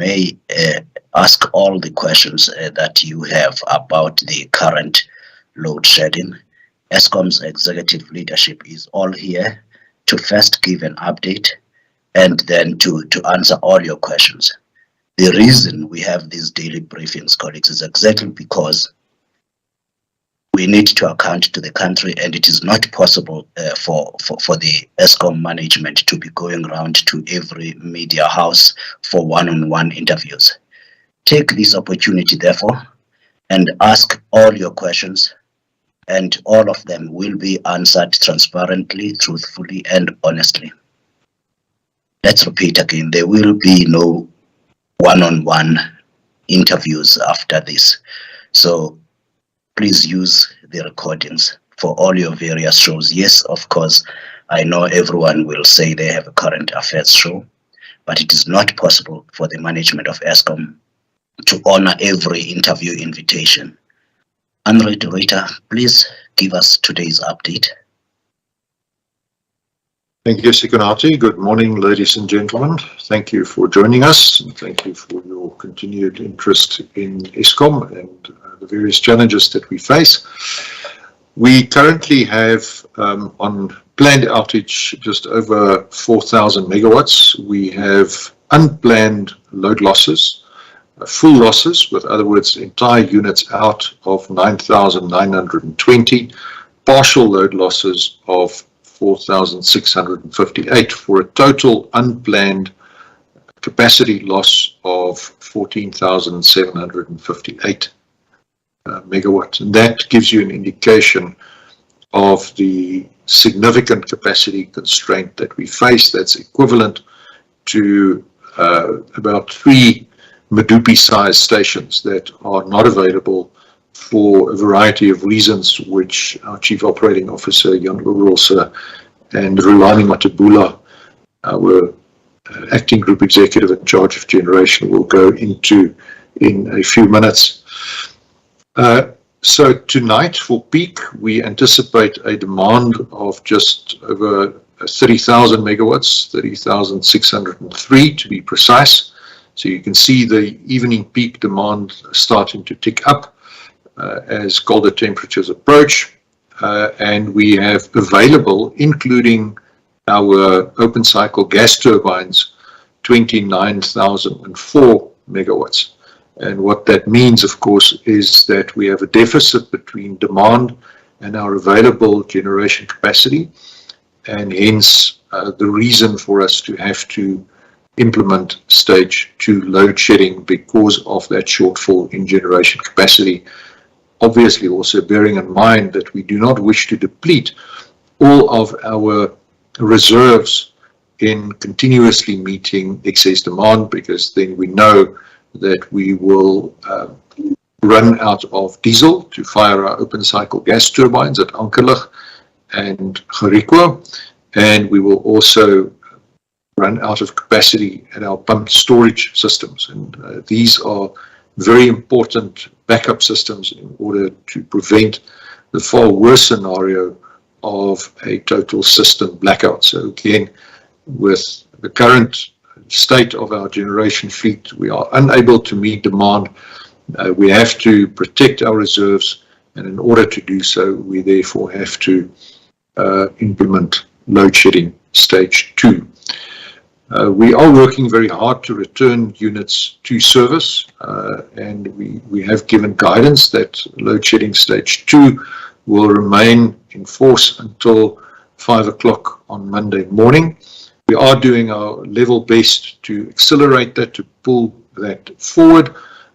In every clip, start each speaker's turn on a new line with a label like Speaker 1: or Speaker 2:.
Speaker 1: may ask all the questions that you have about the current load shedding. Eskom's executive leadership is all here to first give an update and then to answer all your questions. The reason we have these daily briefings, colleagues, is exactly because we need to account to the country, and it is not possible for the Eskom management to be going around to every media house for one-on-one interviews. Take this opportunity, therefore, and ask all your questions, and all of them will be answered transparently, truthfully, and honestly. Let's repeat again, there will be no one-on-one interviews after this. So please use the recordings for all your various shows. Yes, of course, I know everyone will say they have a current affairs show, but it is not possible for the management of Eskom to honor every interview invitation. Moderator, please give us today's update.
Speaker 2: Thank you, Sekunati. Good morning, ladies and gentlemen. Thank you for joining us, and thank you for your continued interest in Eskom and the various challenges that we face. We currently have on planned outage just over 4,000 megawatts. We have unplanned load losses, full losses, with other words, entire units out of 9,920, partial load losses of 4,658 for a total unplanned capacity loss of 14,758 megawatts. And that gives you an indication of the significant capacity constraint that we face. That's equivalent to about 3 Medupi-sized stations that are not available for a variety of reasons, which our Chief Operating Officer, Jan Uberholzer, and Rulani Matabula, our Acting Group Executive in charge of generation, will go into in a few minutes. So tonight for peak, we anticipate a demand of just over 30,000 megawatts, 30,603 to be precise. So you can see the evening peak demand starting to tick up as colder temperatures approach, and we have available, including our open cycle gas turbines, 29,004 megawatts. And what that means, of course, is that we have a deficit between demand and our available generation capacity, and hence the reason for us to have to implement stage 2 load shedding because of that shortfall in generation capacity. Obviously, also bearing in mind that we do not wish to deplete all of our reserves in continuously meeting excess demand, because then we know that we will run out of diesel to fire our open cycle gas turbines at Ankerlig and Gerikwa, and we will also run out of capacity at our pumped storage systems. And these are very important backup systems in order to prevent the far worse scenario of a total system blackout. So again, with the current state of our generation fleet, we are unable to meet demand. We have to protect our reserves, and in order to do so, we therefore have to implement load shedding stage 2. We are working very hard to return units to service, and we have given guidance that load shedding stage 2 will remain in force until 5 o'clock on Monday morning. We are doing our level best to accelerate that, to pull that forward,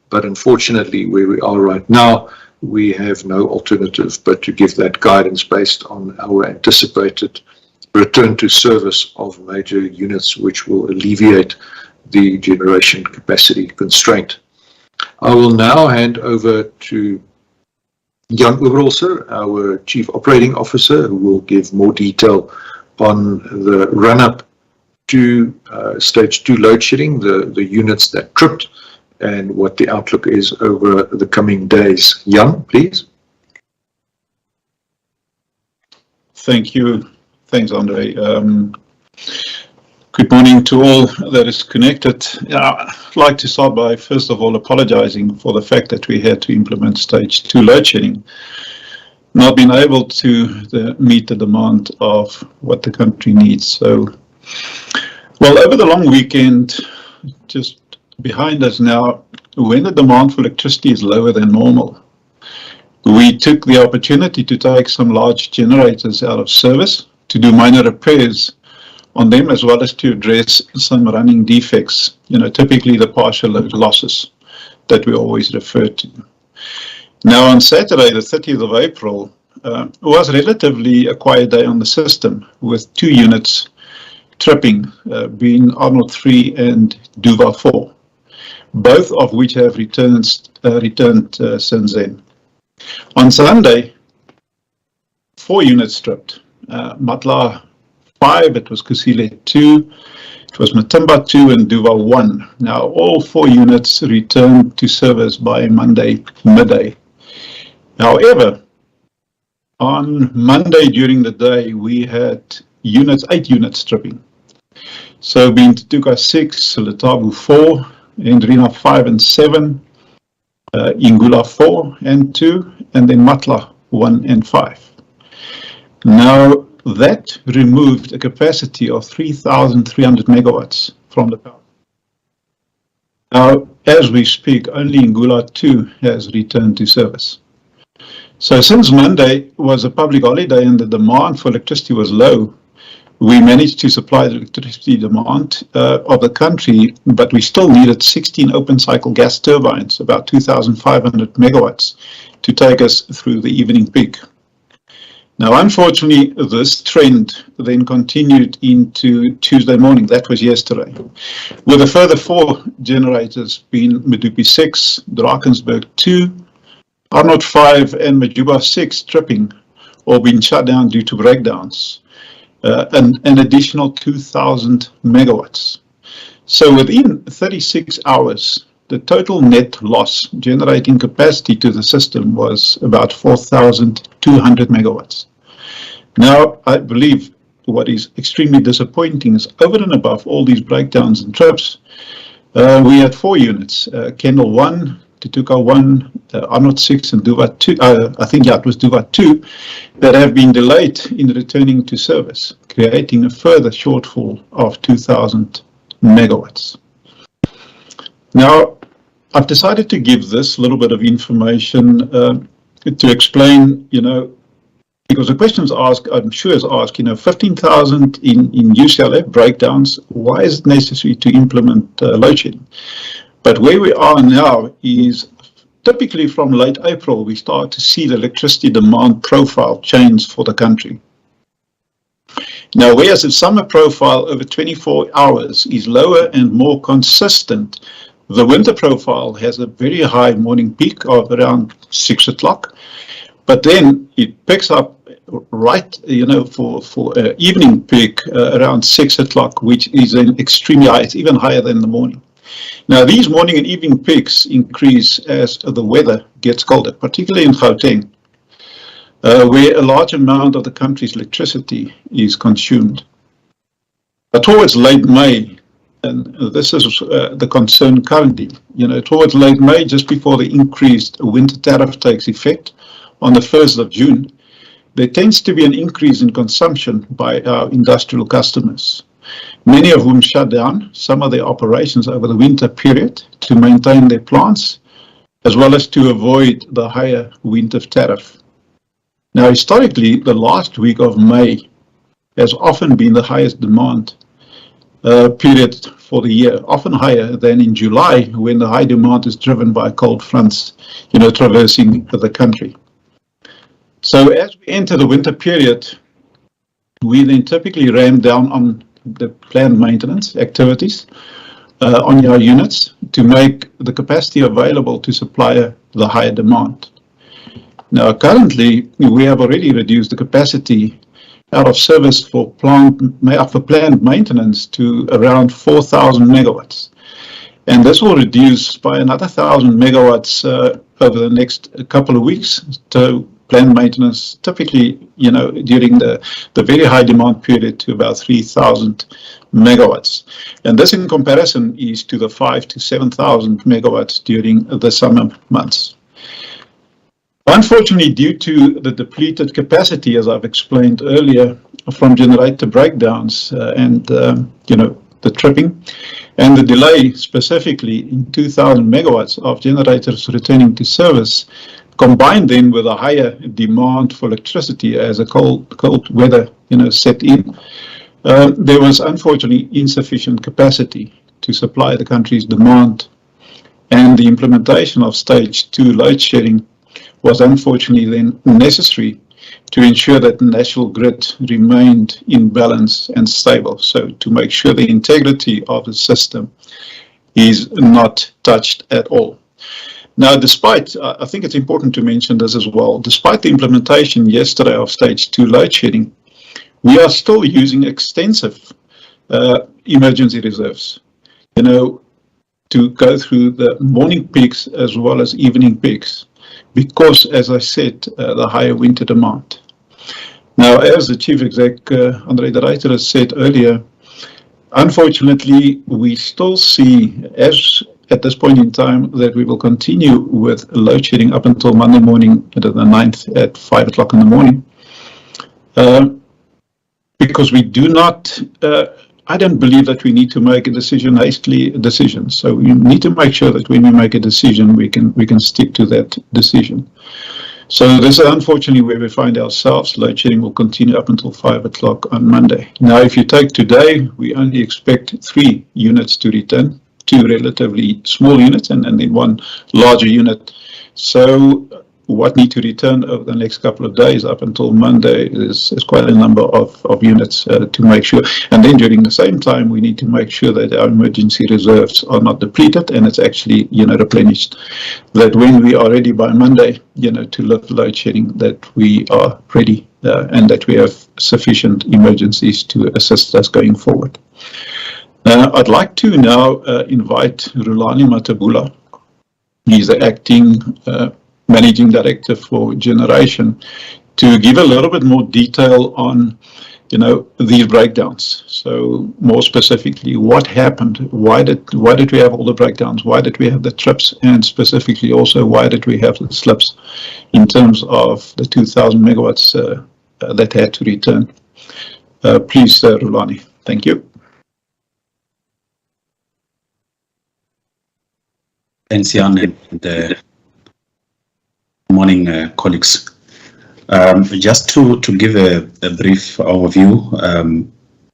Speaker 2: but unfortunately where we are right now, we have no alternative but to give that guidance based on our anticipated return to service of major units, which will alleviate the generation capacity constraint. I will now hand over to Jan Uberholzer, our Chief Operating Officer, who will give more detail on the run-up to stage 2 load shedding, the units that tripped, and what the outlook is over the coming days. Jan, please.
Speaker 3: Thank you. Thanks, Andre. Good morning to all that is connected. I'd like to start by, first of all, apologizing for the fact that we had to implement stage 2 load shedding, not being able to meet the demand of what the country needs. So, well, over the long weekend, just behind us now, when the demand for electricity is lower than normal, we took the opportunity to take some large generators out of service to do minor repairs on them, as well as to address some running defects, typically the partial load losses that we always refer to. Now, on Saturday, the 30th of April, was relatively a quiet day on the system, with 2 units tripping, being Arnold 3 and Duva 4, both of which have returned since then. On Sunday, 4 units tripped. Matla 5, it was Kusile 2, it was Matimba 2 and Duva 1. Now, all 4 units returned to service by Monday midday. However, on Monday during the day, we had 8 units tripping. So being Tutuka 6, Letabu 4, Ndrina 5 and 7, Ingula 4 and 2, and then Matla 1 and 5. Now, that removed a capacity of 3,300 megawatts from the power. Now, as we speak, only Ingula 2 has returned to service. So since Monday was a public holiday and the demand for electricity was low, we managed to supply the electricity demand of the country, but we still needed 16 open cycle gas turbines, about 2,500 megawatts, to take us through the evening peak. Now, unfortunately, this trend then continued into Tuesday morning. That was yesterday, with a further 4 generators being Medupi 6, Drakensberg 2, Arnold 5 and Majuba 6 tripping or being shut down due to breakdowns, and an additional 2,000 megawatts. So within 36 hours, the total net loss generating capacity to the system was about 4,200 megawatts. Now, I believe what is extremely disappointing is over and above all these breakdowns and trips, we had 4 units, Kendall 1, Tutuka 1, Arnold 6 and Duva 2, I think it was Duva 2, that have been delayed in returning to service, creating a further shortfall of 2,000 megawatts. Now, I've decided to give this little bit of information to explain, because the questions asked, I'm sure is asked, 15,000 in UCLF breakdowns, why is it necessary to implement load shedding? But where we are now is typically from late April, we start to see the electricity demand profile change for the country. Now, whereas the summer profile over 24 hours is lower and more consistent, the winter profile has a very high morning peak of around 6 o'clock, but then it picks up right, for evening peak around 6 o'clock, which is an extremely high. It's even higher than the morning. Now, these morning and evening peaks increase as the weather gets colder, particularly in Gauteng, where a large amount of the country's electricity is consumed. But towards late May, and this is the concern currently, towards late May, just before the increased winter tariff takes effect on the 1st of June, there tends to be an increase in consumption by our industrial customers, many of whom shut down some of their operations over the winter period to maintain their plants, as well as to avoid the higher winter tariff. Now, historically, the last week of May has often been the highest demand period for the year, often higher than in July, when the high demand is driven by cold fronts, traversing the country. So as we enter the winter period, we then typically ramp down on the planned maintenance activities on our units to make the capacity available to supply the higher demand. Now, currently, we have already reduced the capacity out of service for planned maintenance to around 4,000 megawatts. And this will reduce by another 1,000 megawatts over the next couple of weeks. So planned maintenance, typically, during the very high demand period to about 3,000 megawatts. And this in comparison is to the 5,000 to 7,000 megawatts during the summer months. Unfortunately, due to the depleted capacity, as I've explained earlier, from generator breakdowns and, the tripping, and the delay specifically in 2,000 megawatts of generators returning to service, combined then with a higher demand for electricity as a cold weather, set in, there was unfortunately insufficient capacity to supply the country's demand, and the implementation of stage 2 load shedding was unfortunately then necessary to ensure that the national grid remained in balance and stable. So to make sure the integrity of the system is not touched at all. Now, despite, I think it's important to mention this as well, despite the implementation yesterday of stage 2 load shedding, we are still using extensive emergency reserves, to go through the morning peaks as well as evening peaks, because, as I said, the higher winter demand. Now, as the Chief Exec, Andre de Ruyter, has said earlier, unfortunately, we still see, as at this point in time, that we will continue with load shedding up until Monday morning, the 9th at 5 o'clock in the morning, because we do not, I don't believe that we need to make a decision hastily. So we need to make sure that when we make a decision, we can stick to that decision. So this is unfortunately where we find ourselves. Load shedding will continue up until 5 o'clock on Monday. Now, if you take today, we only expect 3 units to return, 2 relatively small units and then 1 larger unit. So what need to return over the next couple of days up until Monday is quite a number of units to make sure. And then during the same time, we need to make sure that our emergency reserves are not depleted and it's actually, replenished. That when we are ready by Monday, to lift load shedding, that we are ready and that we have sufficient emergencies to assist us going forward. I'd like to now invite Rulani Matabula. He's the acting Managing Director for Generation, to give a little bit more detail on, these breakdowns. So more specifically, what happened? Why did we have all the breakdowns? Why did we have the trips? And specifically also, why did we have the slips in terms of the 2,000 megawatts that had to return? Please, Rulani. Thank you.
Speaker 4: Thanks, Jan, and morning, colleagues. Just to give a brief overview,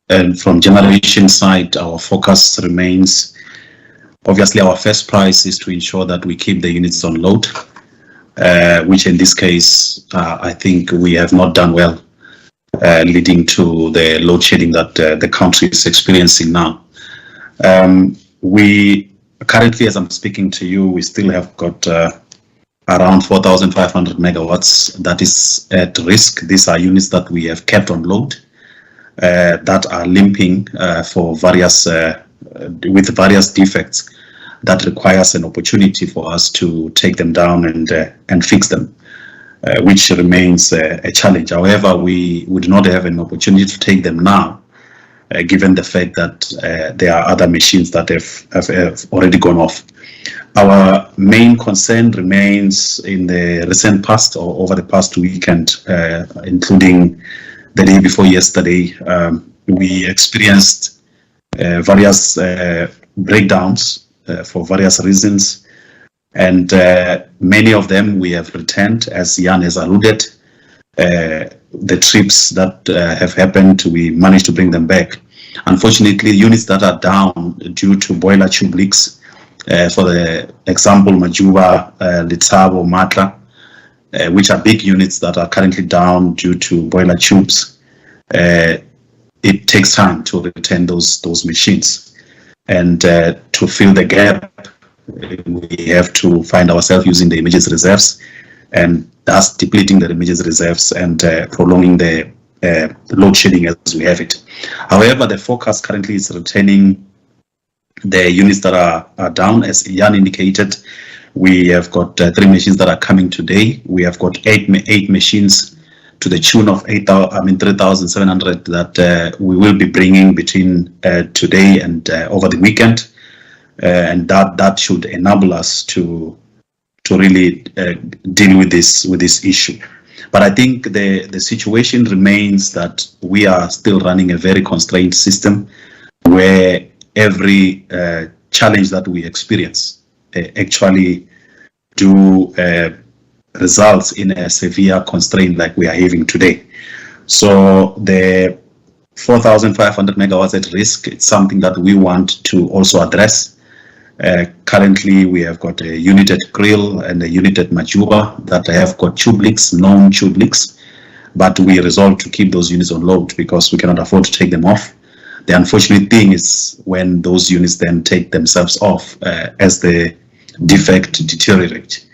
Speaker 4: and from generation side, our focus remains, obviously our first prize is to ensure that we keep the units on load, which in this case, I think we have not done well, leading to the load shedding that the country is experiencing now. We currently, as I'm speaking to you, we still have got around 4,500 megawatts that is at risk. These are units that we have kept on load that are limping for various with various defects that requires an opportunity for us to take them down and fix them, which remains a challenge. However, we would not have an opportunity to take them now, given the fact that there are other machines that have already gone off. Our main concern remains in the recent past, or over the past weekend, including the day before yesterday, we experienced various breakdowns for various reasons, and many of them we have returned, as Jan has alluded. The trips that have happened, we managed to bring them back. Unfortunately, units that are down due to boiler tube leaks, for the example, Majuba, Litsabo, Matla, which are big units that are currently down due to boiler tubes, it takes time to return those machines. And to fill the gap, we have to find ourselves using the emergency reserves, and thus depleting the emergency reserves and prolonging the load shedding as we have it. However, the focus currently is returning the units that are down. As Jan indicated, We have got 3 machines that are coming today. We have got 8 machines to the tune of 3,700 that we will be bringing between today and over the weekend, and that should enable us to really deal with this issue. But I think the situation remains that we are still running a very constrained system, where every challenge that we experience actually do results in a severe constraint like we are having today. So the 4,500 megawatts at risk, it's something that we want to also address. Currently, we have got a unit at Kriel and a unit at Majuba that have got tube leaks, known tube leaks, but we resolved to keep those units on load because we cannot afford to take them off. The unfortunate thing is when those units then take themselves off as the defect deteriorate.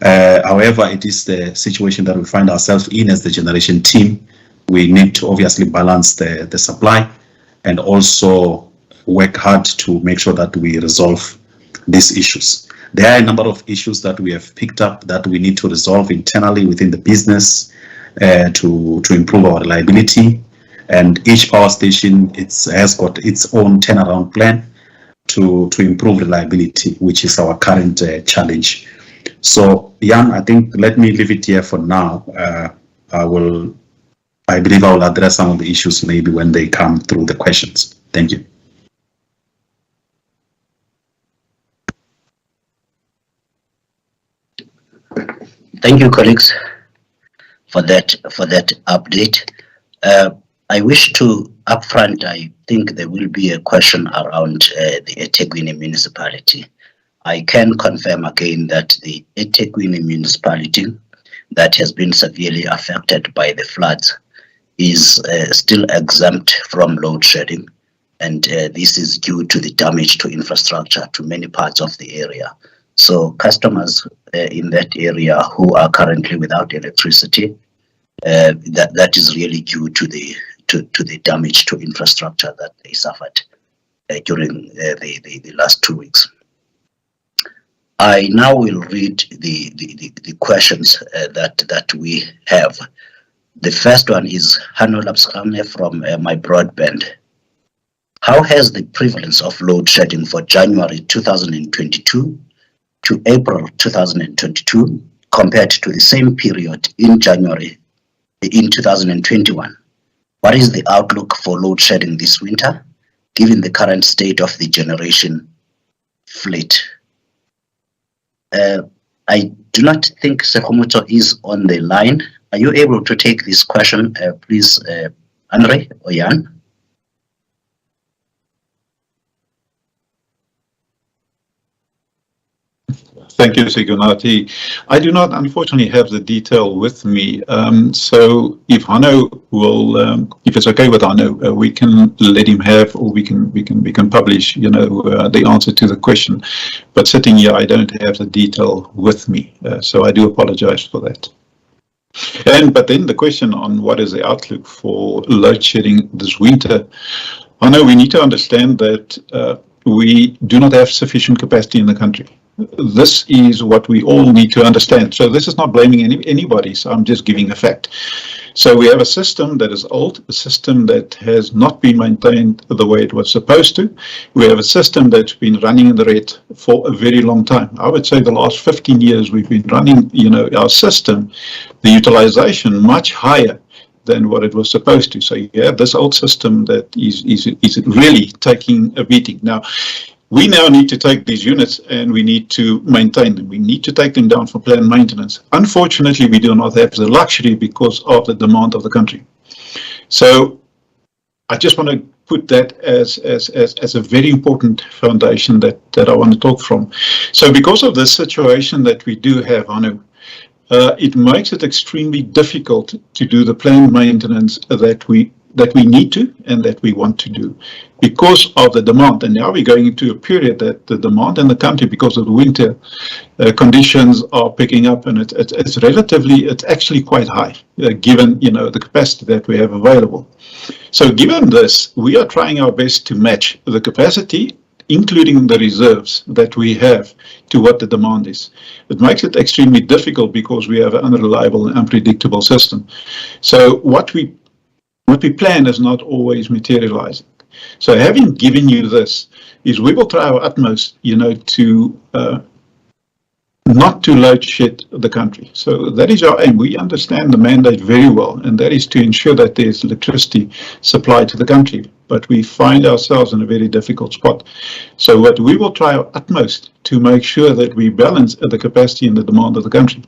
Speaker 4: However, it is the situation that we find ourselves in as the generation team. We need to obviously balance the supply and also work hard to make sure that we resolve these issues. There are a number of issues that we have picked up that we need to resolve internally within the business to improve our reliability. And each power station has got its own turnaround plan to improve reliability, which is our current challenge. So, Jan, I think let me leave it here for now. I believe I will address some of the issues maybe when they come through the questions. Thank you.
Speaker 1: Thank you, colleagues, for that update. I wish to upfront. I think there will be a question around the eThekwini municipality. I can confirm again that the eThekwini municipality that has been severely affected by the floods is still exempt from load shedding, and this is due to the damage to infrastructure to many parts of the area. So customers in that area who are currently without electricity, that is really due to the damage to infrastructure that they suffered during the last 2 weeks. I now will read the questions that we have. The first one is Hanno Lapskamne from My Broadband. How has the prevalence of load shedding for January 2022 to April 2022 compared to the same period in January in 2021? What is the outlook for load shedding this winter, given the current state of the generation fleet? I do not think Sekomoto is on the line. Are you able to take this question, please, Andre or Jan?
Speaker 3: Thank you, Sigunati. I do not, unfortunately, have the detail with me. So if Hanno will, if it's okay with Hanno, we can let him have, or we can publish, the answer to the question. But sitting here, I don't have the detail with me, so I do apologize for that. But then the question on what is the outlook for load shedding this winter, Hanno, we need to understand that we do not have sufficient capacity in the country. This is what we all need to understand. So this is not blaming anybody, so I'm just giving a fact. So we have a system that is old, a system that has not been maintained the way it was supposed to. We have a system that's been running in the red for a very long time. I would say the last 15 years we've been running, our system, the utilization much higher than what it was supposed to. So you have this old system that is really taking a beating. Now, we now need to take these units and we need to maintain them. We need to take them down for planned maintenance. Unfortunately, we do not have the luxury because of the demand of the country. So I just want to put that as a very important foundation that I want to talk from. So because of this situation that we do have, Anu, it makes it extremely difficult to do the planned maintenance that we need to and that we want to do because of the demand. And now we're going into a period that the demand in the country, because of the winter conditions, are picking up, and it's actually quite high given the capacity that we have available. So given this, we are trying our best to match the capacity including the reserves that we have, to what the demand is. It makes it extremely difficult because we have an unreliable and unpredictable system. So what we plan is not always materializing. So having given you this, is we will try our utmost, to not to load shed the country. So that is our aim. We understand the mandate very well, and that is to ensure that there's electricity supplied to the country. But we find ourselves in a very difficult spot. So what we will try our utmost to make sure that we balance the capacity and the demand of the country.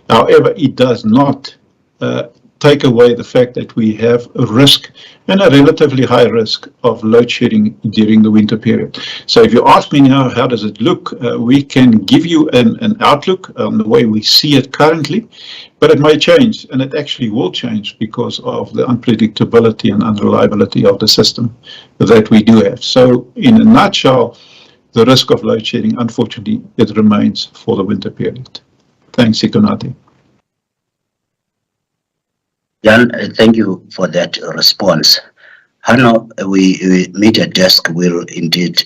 Speaker 3: However, it does not take away the fact that we have a risk, and a relatively high risk, of load shedding during the winter period. So if you ask me now, how does it look? We can give you an outlook on the way we see it currently, but it may change, and it actually will change because of the unpredictability and unreliability of the system that we do have. So in a nutshell, the risk of load shedding, unfortunately, it remains for the winter period. Thanks, Sikonati.
Speaker 1: Jan, thank you for that response. Hano, we Media Desk will indeed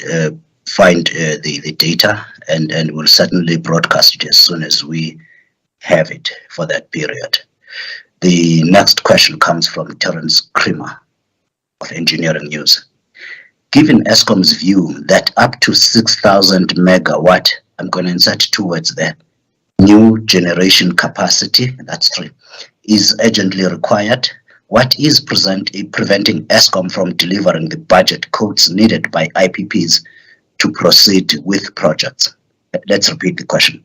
Speaker 1: find the data and will certainly broadcast it as soon as we have it for that period. The next question comes from Terence Creamer of Engineering News. Given Eskom's view that up to 6,000 megawatt, I'm going to insert 2 words there, new generation capacity, that's 3, is urgently required, what is preventing Eskom from delivering the budget quotes needed by IPPs to proceed with projects? Let's repeat the question.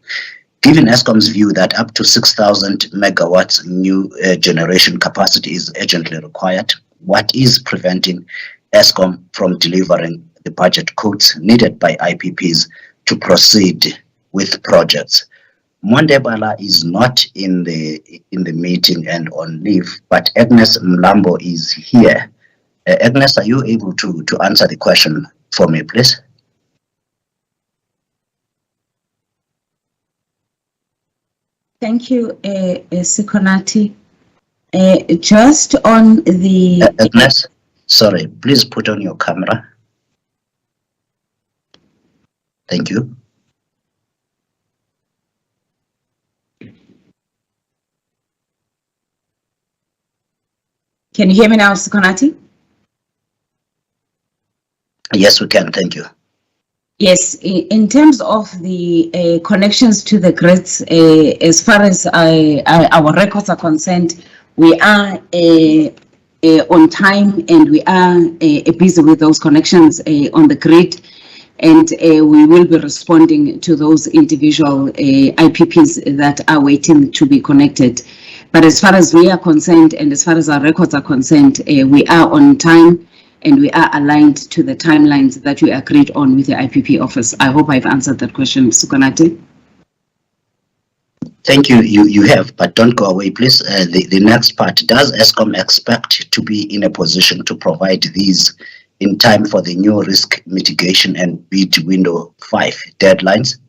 Speaker 1: Given Eskom's view that up to 6,000 megawatts new generation capacity is urgently required, what is preventing Eskom from delivering the budget quotes needed by IPPs to proceed with projects? Mondebala is not in the meeting and on leave, but Agnes Mlambo is here. Agnes, are you able to answer the question for me, please?
Speaker 5: Thank you, Sikonati. Just on the...
Speaker 1: Agnes, sorry, please put on your camera. Thank you.
Speaker 5: Can you hear me now, Sikonati?
Speaker 1: Yes, we can. Thank you.
Speaker 5: Yes, in terms of the connections to the grids, as far as our records are concerned, we are on time and we are busy with those connections on the grid, and we will be responding to those individual IPPs that are waiting to be connected. But as far as we are concerned and as far as our records are concerned, we are on time and we are aligned to the timelines that we agreed on with the IPP office. I hope I've answered that question, Sukanati.
Speaker 1: Thank you. You have, but don't go away, please. The next part, does Eskom expect to be in a position to provide these in time for the new risk mitigation and bid window 5 deadlines?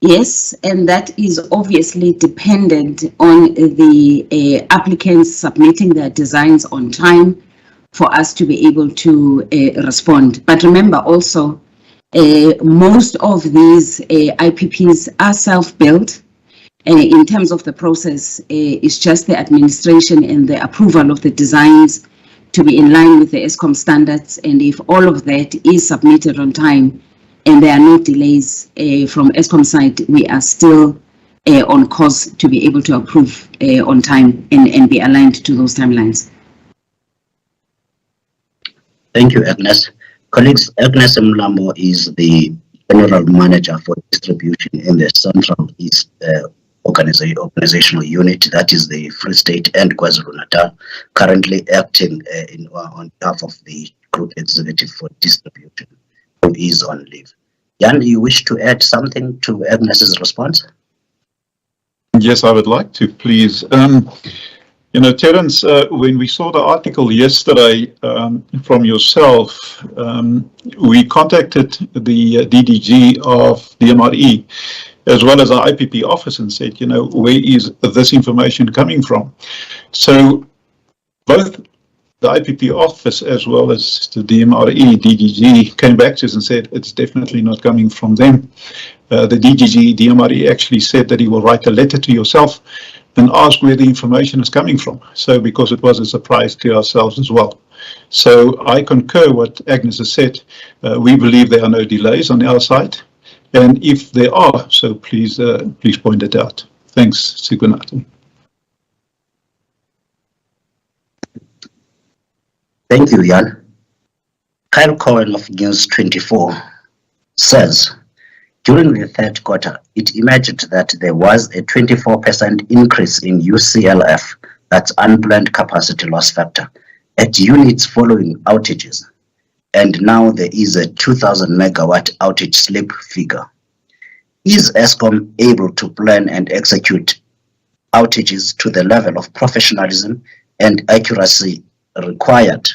Speaker 5: Yes, and that is obviously dependent on the applicants submitting their designs on time for us to be able to respond. But remember also, most of these IPPs are self-built. In terms of the process, it's just the administration and the approval of the designs to be in line with the Eskom standards. And if all of that is submitted on time, and there are no delays from Eskom side, we are still on course to be able to approve on time and be aligned to those timelines.
Speaker 1: Thank you, Agnes. Colleagues, Agnes Mlambo is the General Manager for Distribution in the Central East Organizational Unit, that is the Free State and KwaZulu-Natal, currently acting on behalf of the Group Executive for Distribution, who is on leave. Jan, do you wish to add something to Agnes's response?
Speaker 3: Yes, I would like to, please. Terence, when we saw the article yesterday from yourself, we contacted the DDG of the MRE as well as our IPP office and said, where is this information coming from? So both the IPP office as well as the DMRE, DGG came back to us and said it's definitely not coming from them. The DGG, DMRE actually said that he will write a letter to yourself and ask where the information is coming from. So because it was a surprise to ourselves as well. So I concur what Agnes has said. We believe there are no delays on our side. And if there are, so please point it out. Thanks, Sikunati.
Speaker 1: Thank you, Jan. Kyle Cohen of News 24 says, during the third quarter, it emerged that there was a 24% increase in UCLF, that's unplanned capacity loss factor, at units following outages. And now there is a 2,000 megawatt outage slip figure. Is Eskom able to plan and execute outages to the level of professionalism and accuracy required?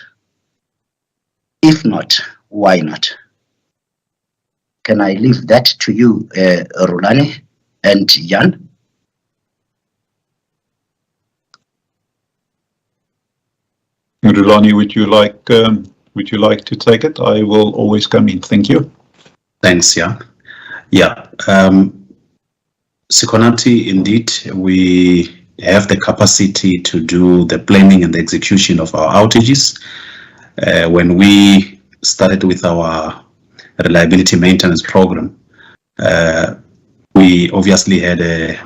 Speaker 1: If not, why not? Can I leave that to you, Rulani and Jan?
Speaker 3: Rulani, would you like to take it? I will always come in. Thank you.
Speaker 4: Thanks, Jan. Yeah. Sikonati, indeed, we have the capacity to do the planning and the execution of our outages. When we started with our reliability maintenance program, we obviously had a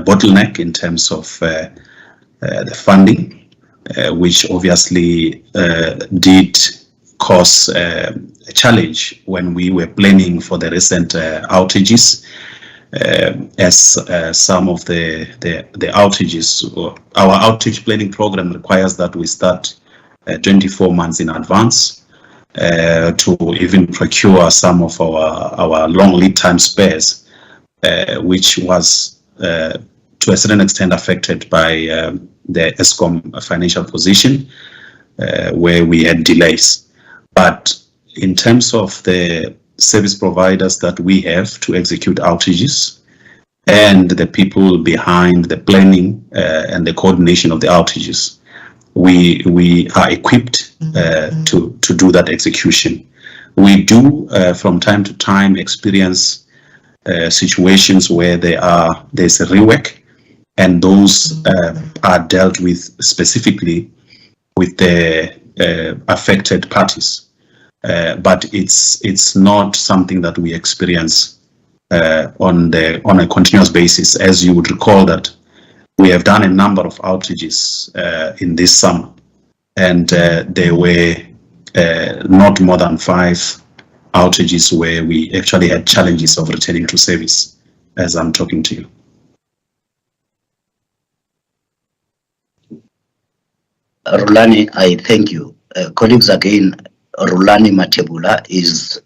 Speaker 4: bottleneck in terms of the funding, which obviously did cause a challenge when we were planning for the recent outages, as some of the outages, or our outage planning program requires that we start 24 months in advance to even procure some of our long lead time spares, which was to a certain extent affected by the Eskom financial position, where we had delays. But in terms of the service providers that we have to execute outages and the people behind the planning and the coordination of the outages, we are equipped to do that execution. We do from time to time experience situations where there's a rework, and those are dealt with specifically with the affected parties. But it's not something that we experience on a continuous basis. As you would recall that we have done a number of outages in this summer, and there were not more than 5 outages where we actually had challenges of returning to service as I'm talking to you.
Speaker 1: Rulani, I thank you. Colleagues, again, Rulani Matebula is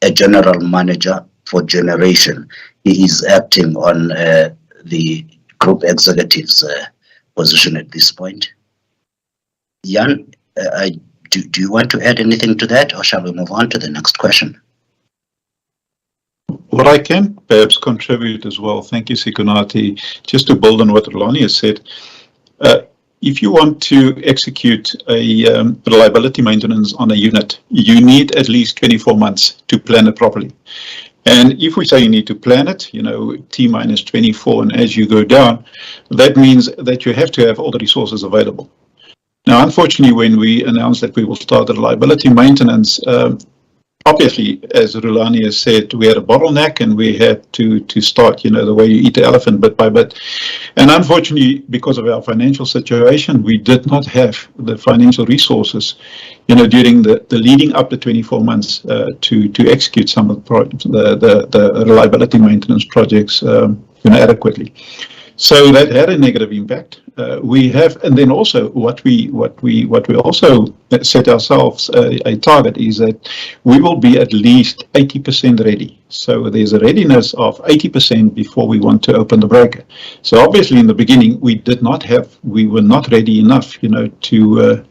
Speaker 1: a general manager for generation. He is acting on the group executive's position at this point. Jan, do you want to add anything to that, or shall we move on to the next question?
Speaker 3: What I can perhaps contribute as well, thank you, Sikunati, just to build on what Rulani has said. If you want to execute a reliability maintenance on a unit, you need at least 24 months to plan it properly. And if we say you need to plan it, T minus 24, and as you go down, that means that you have to have all the resources available. Now, unfortunately, when we announced that we will start the reliability maintenance, obviously, as Rulani has said, we had a bottleneck and we had to start, the way you eat the elephant bit by bit. And unfortunately, because of our financial situation, we did not have the financial resources, during the leading up to 24 months to execute some of the reliability maintenance projects, adequately. So that had a negative impact. We have, and then also what we also set ourselves a target is that we will be at least 80% ready. So there's a readiness of 80% before we want to open the breaker. So obviously in the beginning we were not ready enough, to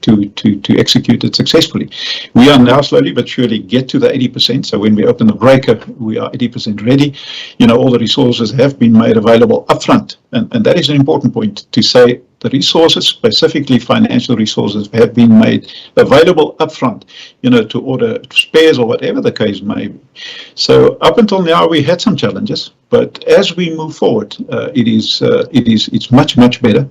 Speaker 3: execute it successfully. We are now slowly but surely get to the 80%. So when we open the breaker, we are 80% ready. All the resources have been made available upfront, and that is an important point to say the resources, specifically financial resources, have been made available upfront, to order spares or whatever the case may be. So up until now, we had some challenges, but as we move forward, it's much better,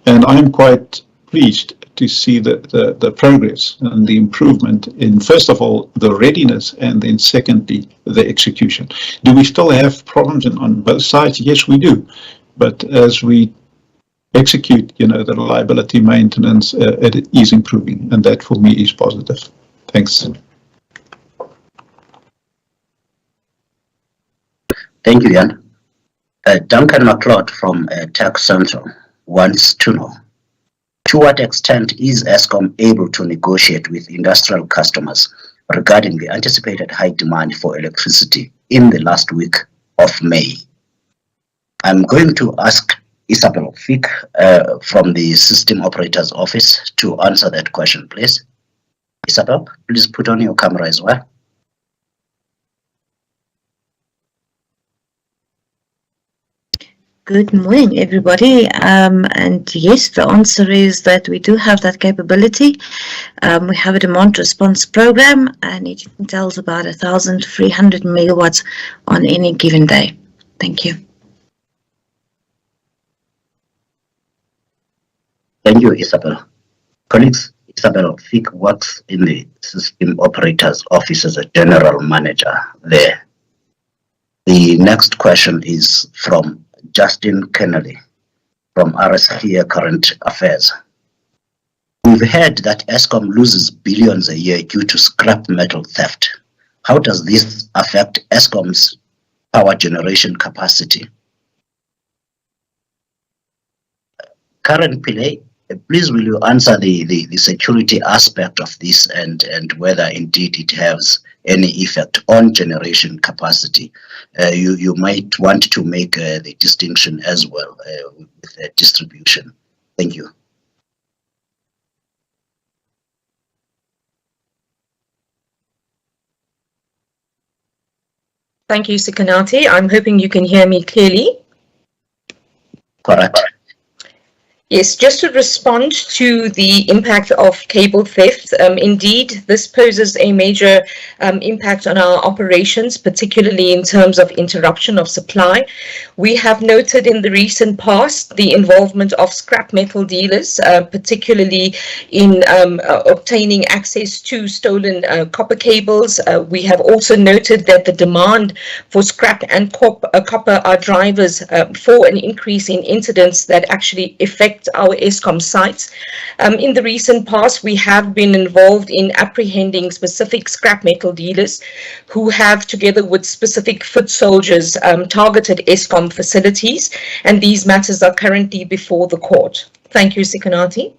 Speaker 3: and I'm quite pleased to see the progress and the improvement in, first of all, the readiness, and then secondly, the execution. Do we still have problems on both sides? Yes, we do. But as we execute, the reliability maintenance, it is improving, and that for me is positive. Thanks.
Speaker 1: Thank you, Jan. Duncan McLeod from Tech Central wants to know, to what extent is Eskom able to negotiate with industrial customers regarding the anticipated high demand for electricity in the last week of May? I'm going to ask Isabel Fick from the System Operator's Office to answer that question, please. Isabel, please put on your camera as well.
Speaker 6: Good morning, everybody. And yes, the answer is that we do have that capability. We have a demand response program, and it entails about 1,300 megawatts on any given day. Thank you.
Speaker 1: Thank you, Isabel. Colleagues, Isabel Fick works in the System Operator's Office as a General Manager there. The next question is from Justin Kennedy from RSA Current Affairs. We've heard that Eskom loses billions a year due to scrap metal theft. How does this affect Eskom's power generation capacity? Karen Pillay, please will you answer the security aspect of this, and whether indeed it has any effect on generation capacity? You might want to make the distinction as well with the distribution. Thank you.
Speaker 7: Thank you, Sikanati. I'm hoping you can hear me clearly.
Speaker 1: Correct.
Speaker 7: Yes, just to respond to the impact of cable theft, indeed, this poses a major impact on our operations, particularly in terms of interruption of supply. We have noted in the recent past the involvement of scrap metal dealers, particularly in obtaining access to stolen copper cables. We have also noted that the demand for scrap and copper are drivers for an increase in incidents that actually affect our Eskom sites. In the recent past, we have been involved in apprehending specific scrap metal dealers who have, together with specific foot soldiers, targeted Eskom facilities, and these matters are currently before the court. Thank you, Sikanati.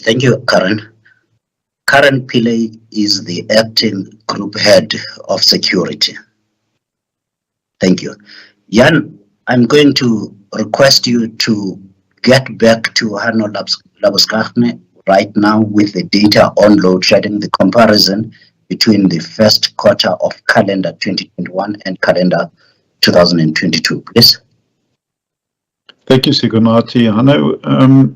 Speaker 1: Thank you, Karen. Karen Pillay is the acting group head of security. Thank you. Jan, I'm going to request you to get back to Hanno Labuschagne right now with the data on load shedding, the comparison between the first quarter of calendar 2021 and calendar 2022, please.
Speaker 3: Thank you, Sikanati. Hanno,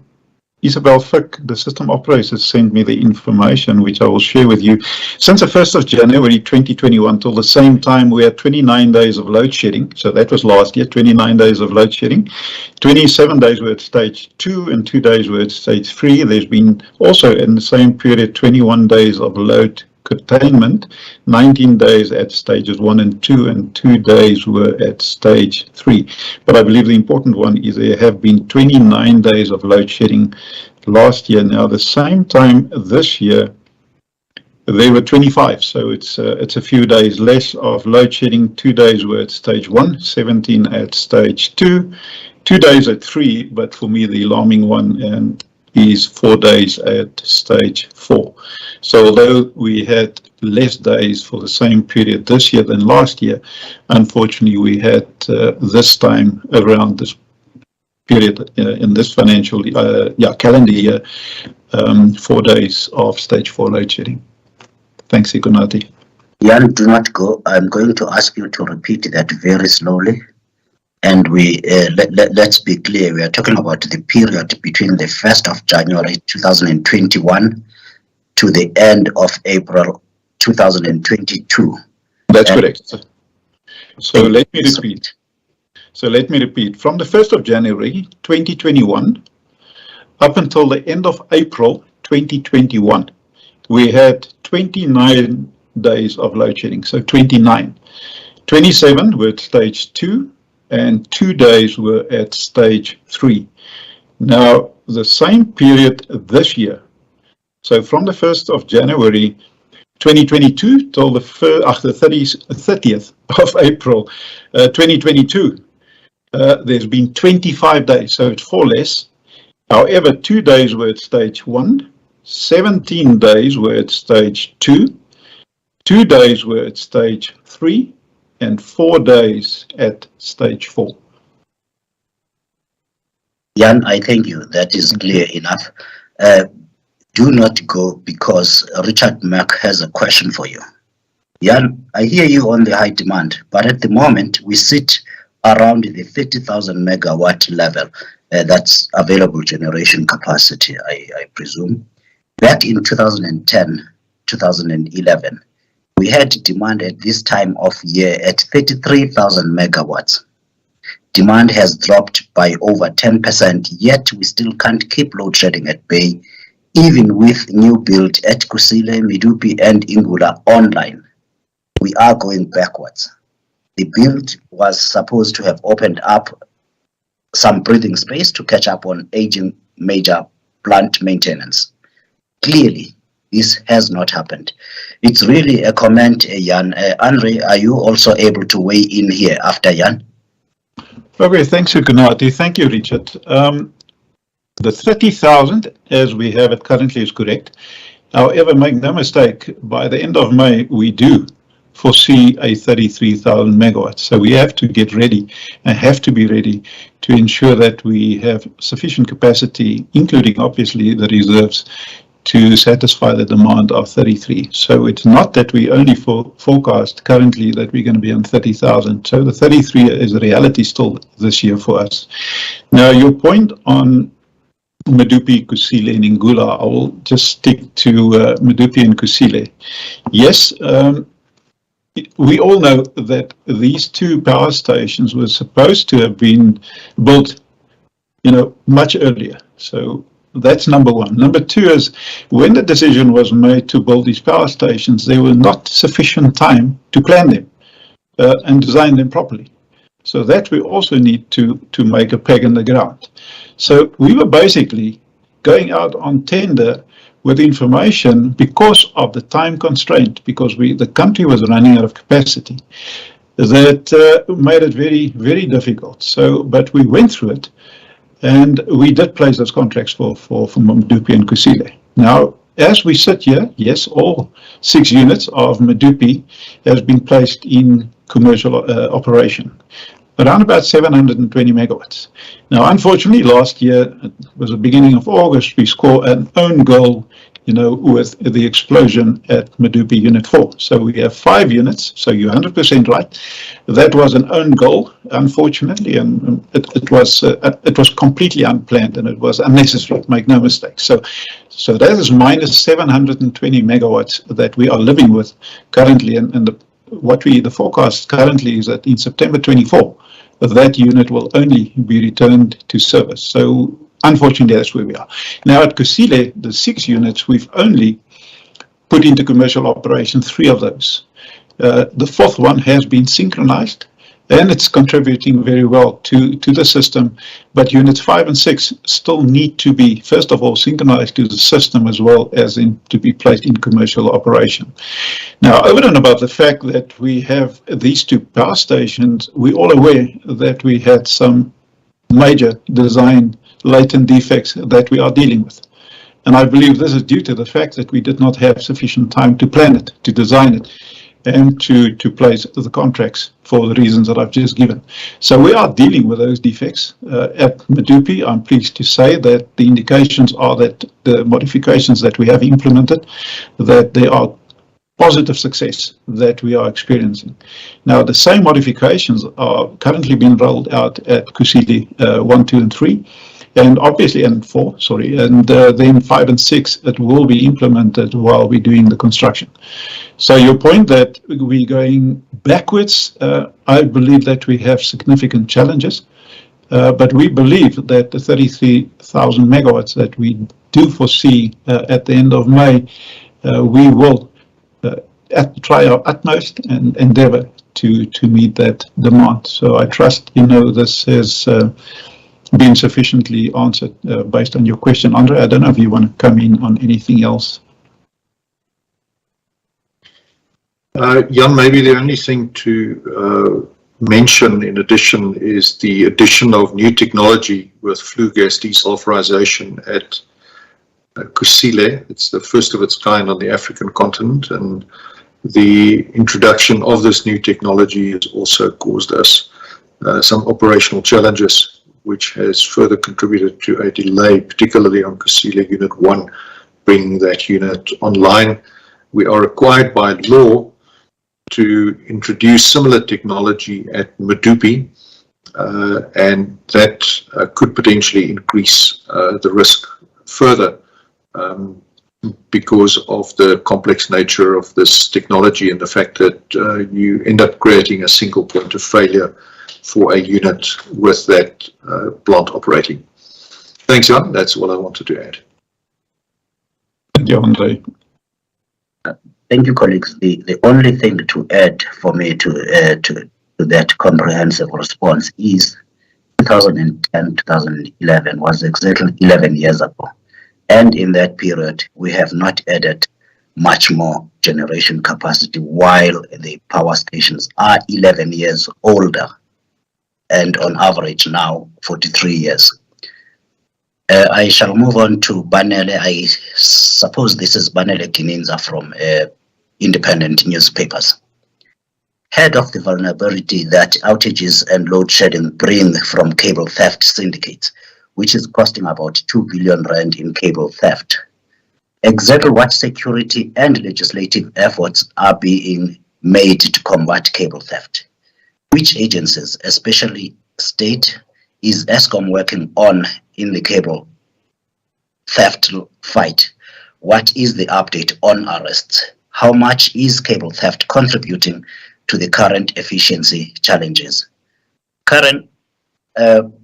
Speaker 3: Isabel Fick, the system operator, sent me the information, which I will share with you. Since the 1st of January 2021 till the same time, we had 29 days of load shedding. So that was last year, 29 days of load shedding. 27 days were at stage 2 and 2 days were at stage 3. There's been also in the same period 21 days of load containment, 19 days at stages 1 and 2, and 2 days were at stage 3. But I believe the important one is there have been 29 days of load shedding last year. Now, the same time this year, there were 25, so it's a few days less of load shedding. 2 days were at stage 1, 17 at stage 2, 2 days at 3, but for me the alarming one is 4 days at stage 4. So although we had less days for the same period this year than last year, unfortunately we had this time around this period in this financial calendar year, 4 days of stage 4 load shedding. Thanks, Sikanati.
Speaker 1: Jan, do not go. I'm going to ask you to repeat that very slowly. And let's be clear, we are talking about the period between the 1st of January 2021 to the end of April 2022.
Speaker 3: That's correct. So let me repeat. From the 1st of January 2021 up until the end of April 2021, we had 29 days of load shedding. So 29. 27 were at stage 2 and 2 days were at stage 3. Now, the same period this year, so from the 1st of January 2022 till the 30th of April 2022, there's been 25 days, so it's 4 less. However, 2 days were at stage 1, 17 days were at stage 2, 2 days were at stage 3, and 4 days at stage 4.
Speaker 1: Jan, I thank you. That is clear enough. Do not go, because Richard Mack has a question for you. Jan, I hear you on the high demand, but at the moment we sit around the 30,000 megawatt level. That's available generation capacity, I presume. Back in 2010, 2011, we had demand at this time of year at 33,000 megawatts. Demand has dropped by over 10%, yet we still can't keep load shedding at bay, even with new build at Kusile, Medupi and Ingula online. We are going backwards. The build was supposed to have opened up some breathing space to catch up on aging major plant maintenance. Clearly, this has not happened. It's really a comment, Jan. Andre, are you also able to weigh in here after Jan?
Speaker 3: Okay, thanks, Ukunati. Thank you, Richard. The 30,000, as we have it currently, is correct. However, make no mistake, by the end of May, we do foresee a 33,000 megawatts. So we have to get ready and have to be ready to ensure that we have sufficient capacity, including obviously the reserves, to satisfy the demand of 33. So it's not that we only forecast currently that we're going to be on 30,000. So the 33 is a reality still this year for us. Now, your point on Medupi, Kusile and Ingula, I will just stick to Medupi and Kusile. Yes, we all know that these two power stations were supposed to have been built, much earlier. So that's number one. Number two is, when the decision was made to build these power stations, there was not sufficient time to plan them and design them properly. So that we also need to make a peg in the ground. So we were basically going out on tender with information because of the time constraint, because the country was running out of capacity. That made it very, very difficult. So, but we went through it, and we did place those contracts for Medupi and Kusile. Now, as we sit here, yes, all 6 units of Medupi has been placed in commercial operation, around about 720 megawatts. Now, unfortunately, last year, it was the beginning of August, we scored an own goal, with the explosion at Medupi Unit 4. So we have 5 units, so you're 100% right. That was an own goal, unfortunately, and it was completely unplanned and it was unnecessary, make no mistake. So that is minus 720 megawatts that we are living with currently, and the forecast currently is that in September 24, that unit will only be returned to service. So unfortunately, that's where we are. Now at Kusile, the 6 units, we've only put into commercial operation 3 of those. The 4th one has been synchronized, and it's contributing very well to the system. But units 5 and 6 still need to be, first of all, synchronized to the system as well as to be placed in commercial operation. Now, over and above the fact that we have these 2 power stations, we're all aware that we had some major design latent defects that we are dealing with. And I believe this is due to the fact that we did not have sufficient time to plan it, to design it, and to place the contracts for the reasons that I've just given. So we are dealing with those defects. At Medupi, I'm pleased to say that the indications are that the modifications that we have implemented, that they are positive success that we are experiencing. Now, the same modifications are currently being rolled out at Kusile 1, 2, and 3, and obviously, and 4, sorry, and then 5 and 6, it will be implemented while we're doing the construction. So your point that we're going backwards, I believe that we have significant challenges, but we believe that the 33,000 megawatts that we do foresee at the end of May, we will try our utmost and endeavor to meet that demand. So I trust, this has been sufficiently answered based on your question. Andre, I don't know if you want to come in on anything else.
Speaker 2: Jan, maybe the only thing to mention in addition is the addition of new technology with flue gas desulfurization at Kusile. It's the first of its kind on the African continent, and the introduction of this new technology has also caused us some operational challenges, which has further contributed to a delay, particularly on Kusile Unit 1, bringing that unit online. We are required by law to introduce similar technology at Medupi, and that could potentially increase the risk further because of the complex nature of this technology and the fact that you end up creating a single point of failure for a unit with that plant operating. Thanks, Jan. That's all I wanted to add.
Speaker 3: Thank you, Andre.
Speaker 1: Thank you, colleagues. The only thing to add for me to that comprehensive response is 2010-2011 was exactly 11 years ago. And in that period, we have not added much more generation capacity while the power stations are 11 years older and on average now 43 years. I shall move on to Banele. I suppose this is Banele Kininza from independent newspapers. Head of the vulnerability that outages and load shedding bring from cable theft syndicates, which is costing about 2 billion rand in cable theft. Exactly what security and legislative efforts are being made to combat cable theft? Which agencies, especially state, is Eskom working on in the cable theft fight? What is the update on arrests? How much is cable theft contributing to the current efficiency challenges? Karen,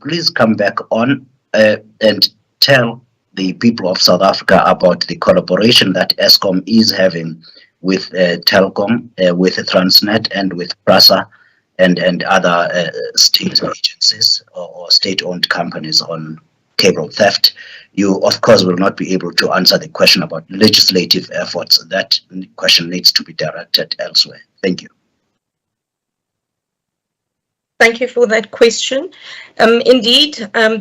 Speaker 1: please come back on and tell the people of South Africa about the collaboration that Eskom is having with Telkom, with Transnet, and with PRASA and other state agencies or state-owned companies on cable theft. You, of course, will not be able to answer the question about legislative efforts. That question needs to be directed elsewhere. Thank you.
Speaker 7: Thank you for that question. Indeed,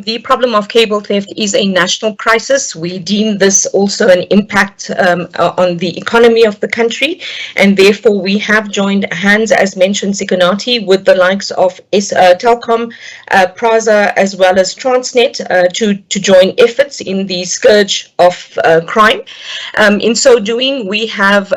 Speaker 7: the problem of cable theft is a national crisis. We deem this also an impact on the economy of the country, and therefore we have joined hands, as mentioned, Sikonati, with the likes of Telkom, PRASA, as well as Transnet to join efforts in the scourge of crime. In so doing, we have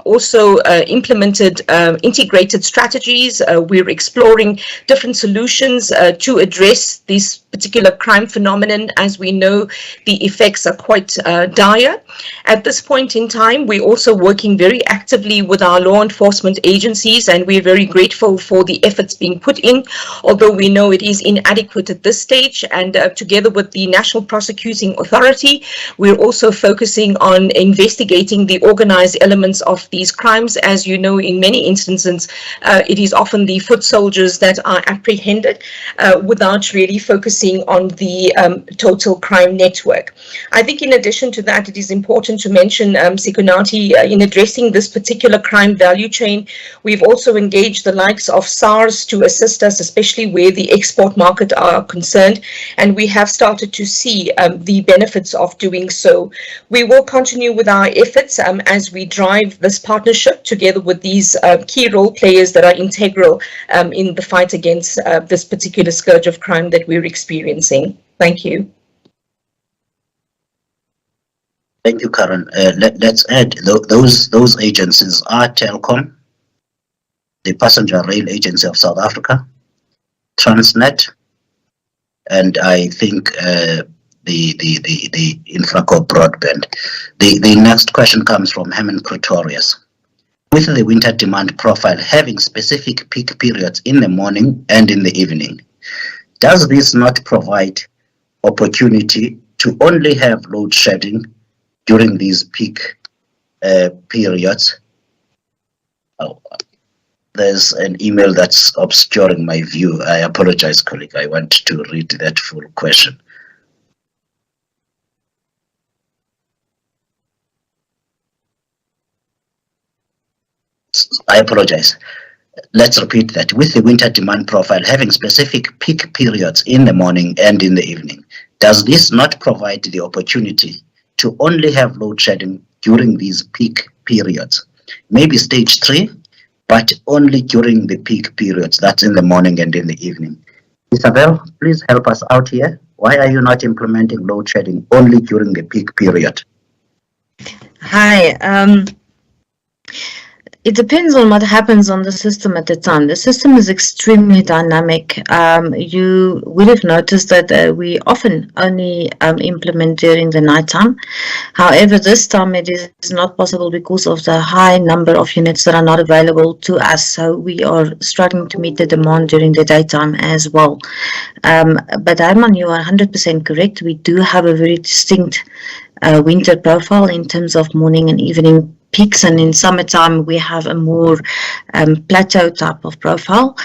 Speaker 7: also implemented integrated strategies. We're exploring different solutions to address this particular crime phenomenon. As we know, the effects are quite dire. At this point in time, we're also working very actively with our law enforcement agencies, and we're very grateful for the efforts being put in, although we know it is inadequate at this stage. And together with the National Prosecuting Authority, we're also focusing on investigating the organized elements of these crimes. As you know, in many instances, it is often the foot soldiers that are apprehended without really focusing on the total crime network. I think in addition to that, it is important to mention, Sikonati, in addressing this particular crime value chain, we've also engaged the likes of SARS to assist us, especially where the export market are concerned, and we have started to see the benefits of doing so. We will continue with our efforts as we drive this partnership together with these key role players that are integral in the fight against this particular scourge of crime that we're experiencing. Thank you.
Speaker 1: Thank you, Karen. Let's add those agencies are Telkom, the Passenger Rail Agency of South Africa, Transnet, and I think the Infraco broadband. The next question comes from Herman Pretorius. With the winter demand profile having specific peak periods in the morning and in the evening, does this not provide opportunity to only have load shedding during these peak periods? Oh, there's an email that's obscuring my view. I apologize, colleague. I want to read that full question. I apologize. Let's repeat that. With the winter demand profile having specific peak periods in the morning and in the evening, does this not provide the opportunity to only have load shedding during these peak periods? Maybe stage 3, but only during the peak periods. That's in the morning and in the evening. Isabel, please help us out here. Why are you not implementing load shedding only during the peak period?
Speaker 6: Hi. It depends on what happens on the system at the time. The system is extremely dynamic. You would have noticed that we often only implement during the nighttime. However, this time it is not possible because of the high number of units that are not available to us. So we are struggling to meet the demand during the daytime as well. But Herman, you are 100% correct. We do have a very distinct winter profile in terms of morning and evening peaks, and in summertime we have a more plateau type of profile,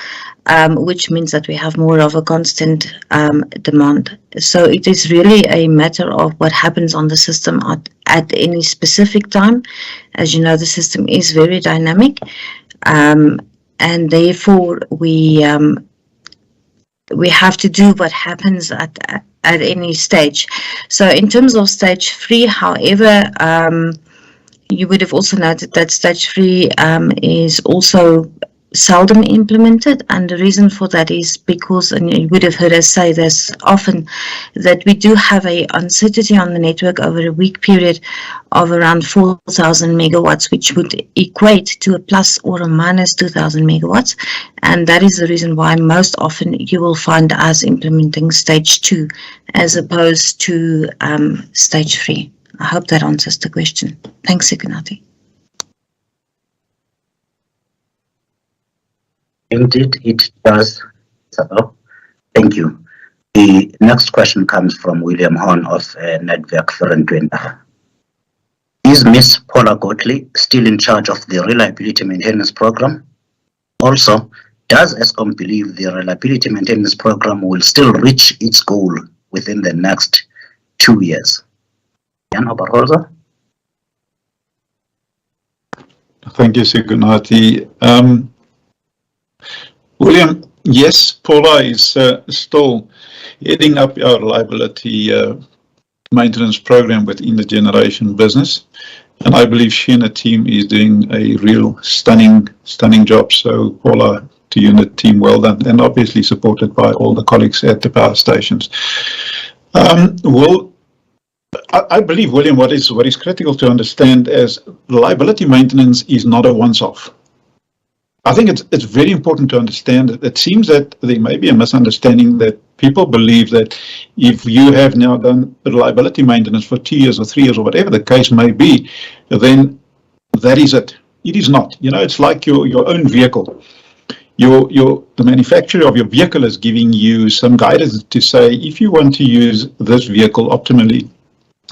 Speaker 6: which means that we have more of a constant demand. So it is really a matter of what happens on the system at any specific time. As you know, the system is very dynamic, and therefore we have to do what happens at any stage. So in terms of stage 3, however, you would have also noted that stage 3 is also seldom implemented, and the reason for that is because, and you would have heard us say this often, that we do have a uncertainty on the network over a week period of around 4,000 megawatts, which would equate to a plus or a minus 2,000 megawatts, and that is the reason why most often you will find us implementing stage 2 as opposed to stage 3. I hope that answers the question. Thanks, Ignati.
Speaker 1: Indeed, it does. So, thank you. The next question comes from William Horn of Netwerk Ferentwenda. Is Ms. Paula Gottlieb still in charge of the Reliability Maintenance Program? Also, does Eskom believe the Reliability Maintenance Program will still reach its goal within the next 2 years? Jan Oberholzer?
Speaker 3: Thank you, Sigunati. William, yes, Paula is still heading up our reliability maintenance program within the generation business, and I believe she and the team is doing a real stunning job. So Paula, to you and the team, well done, and obviously supported by all the colleagues at the power stations. Well, I believe, William, what is critical to understand is reliability maintenance is not a once-off. I think it's very important to understand that it seems that there may be a misunderstanding that people believe that if you have now done reliability maintenance for 2 years or 3 years or whatever the case may be, then that is it. It is not. You know, it's like your own vehicle. The manufacturer of your vehicle is giving you some guidance to say, if you want to use this vehicle optimally,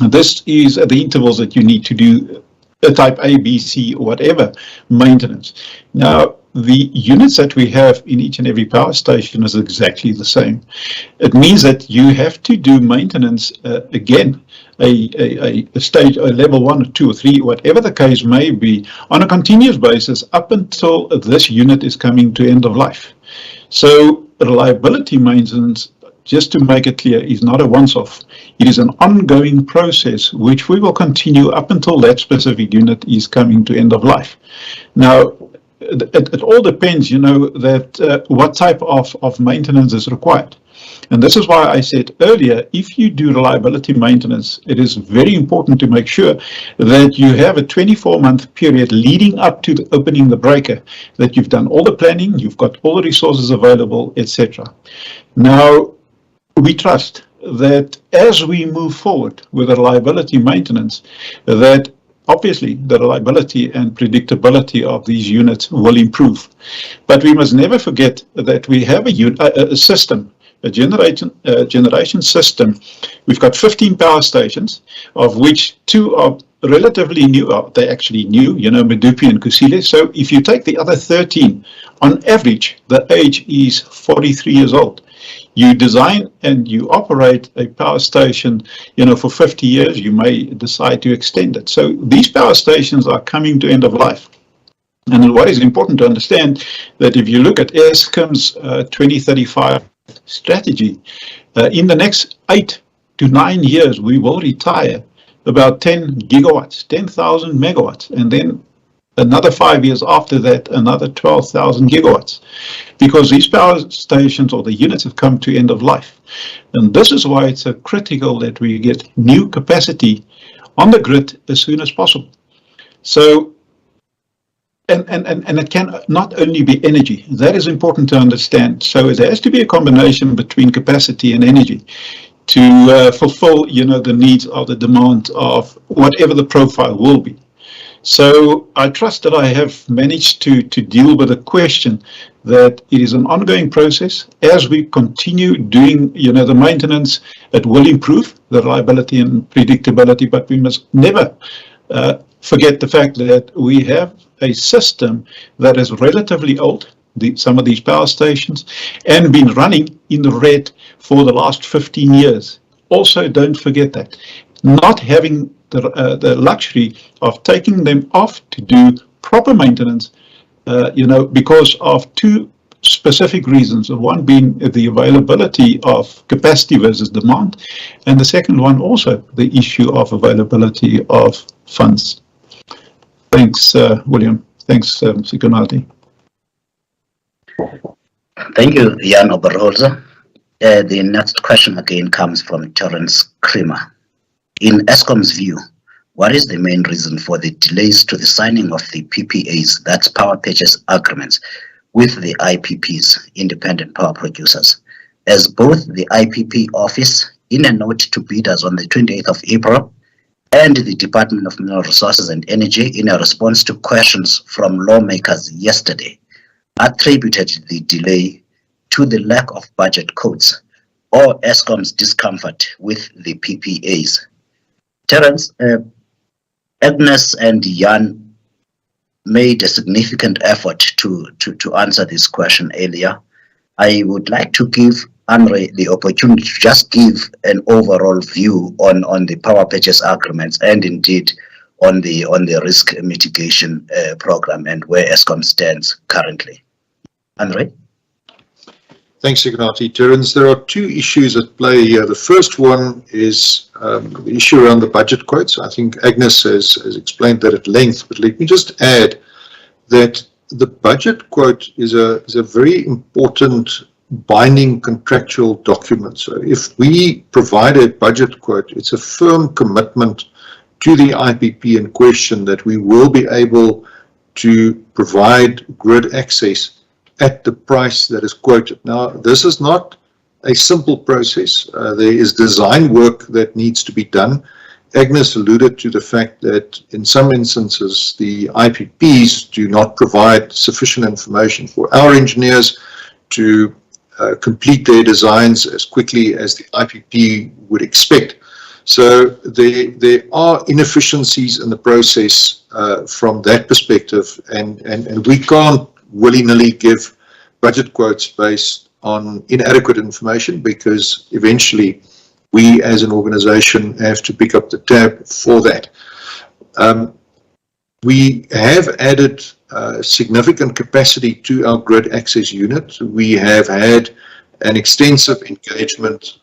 Speaker 3: this is the intervals that you need to do a type A, B, C, or whatever maintenance. Now, the units that we have in each and every power station is exactly the same. It means that you have to do maintenance again, a stage, a level 1 or 2 or 3, whatever the case may be, on a continuous basis up until this unit is coming to end of life. So reliability maintenance, just to make it clear, is not a once-off. It is an ongoing process which we will continue up until that specific unit is coming to end of life. Now, it all depends, you know, that what type of maintenance is required. And this is why I said earlier, if you do reliability maintenance, it is very important to make sure that you have a 24-month period leading up to the opening the breaker, that you've done all the planning, you've got all the resources available, etc. Now, we trust that as we move forward with the reliability maintenance, that obviously the reliability and predictability of these units will improve. But we must never forget that we have a system, a generation system. We've got 15 power stations, of which 2 are relatively new. They're actually new, Medupi and Kusile. So if you take the other 13, on average, the age is 43 years old. You design and you operate a power station, for 50 years, you may decide to extend it. So these power stations are coming to end of life. And what is important to understand, that if you look at Eskom's 2035 strategy, in the next 8 to 9 years, we will retire about 10 gigawatts, 10,000 megawatts, and then another 5 years after that, another 12,000 gigawatts, because these power stations or the units have come to end of life. And this is why it's so critical that we get new capacity on the grid as soon as possible. So, and it can not only be energy, that is important to understand. So there has to be a combination between capacity and energy to fulfill, the needs of the demand of whatever the profile will be. So I trust that I have managed to deal with the question that it is an ongoing process. As we continue doing, the maintenance, it will improve the reliability and predictability, but we must never forget the fact that we have a system that is relatively old, some of these power stations, and been running in the red for the last 15 years. Also, don't forget that. Not having the luxury of taking them off to do proper maintenance, because of 2 specific reasons. One being the availability of capacity versus demand, and the second one also the issue of availability of funds. Thanks, William. Thanks, Sikonati.
Speaker 1: Thank you, Jan Oberholzer. The next question again comes from Terence Kremer. In Eskom's view, what is the main reason for the delays to the signing of the PPAs, that's power purchase agreements, with the IPPs, independent power producers, as both the IPP office, in a note to bidders on the 28th of April, and the Department of Mineral Resources and Energy, in a response to questions from lawmakers yesterday, attributed the delay to the lack of budget codes or Eskom's discomfort with the PPAs. Terence, Agnes and Jan made a significant effort to answer this question earlier. I would like to give Andre the opportunity to just give an overall view on the power purchase agreements and indeed on the risk mitigation program and where Eskom stands currently. Andre?
Speaker 2: Thanks, Sikonati. Terence, there are 2 issues at play here. The first one is the issue around the budget quotes. I think Agnes has explained that at length, but let me just add that the budget quote is a very important binding contractual document. So if we provide a budget quote, it's a firm commitment to the IPP in question that we will be able to provide grid access at the price that is quoted. Now, this is not a simple process. There is design work that needs to be done. Agnes alluded to the fact that in some instances, the IPPs do not provide sufficient information for our engineers to complete their designs as quickly as the IPP would expect. So there are inefficiencies in the process from that perspective, and we can't willy-nilly give budget quotes based on inadequate information, because eventually we as an organization have to pick up the tab for that. We have added significant capacity to our grid access unit. We have had an extensive engagement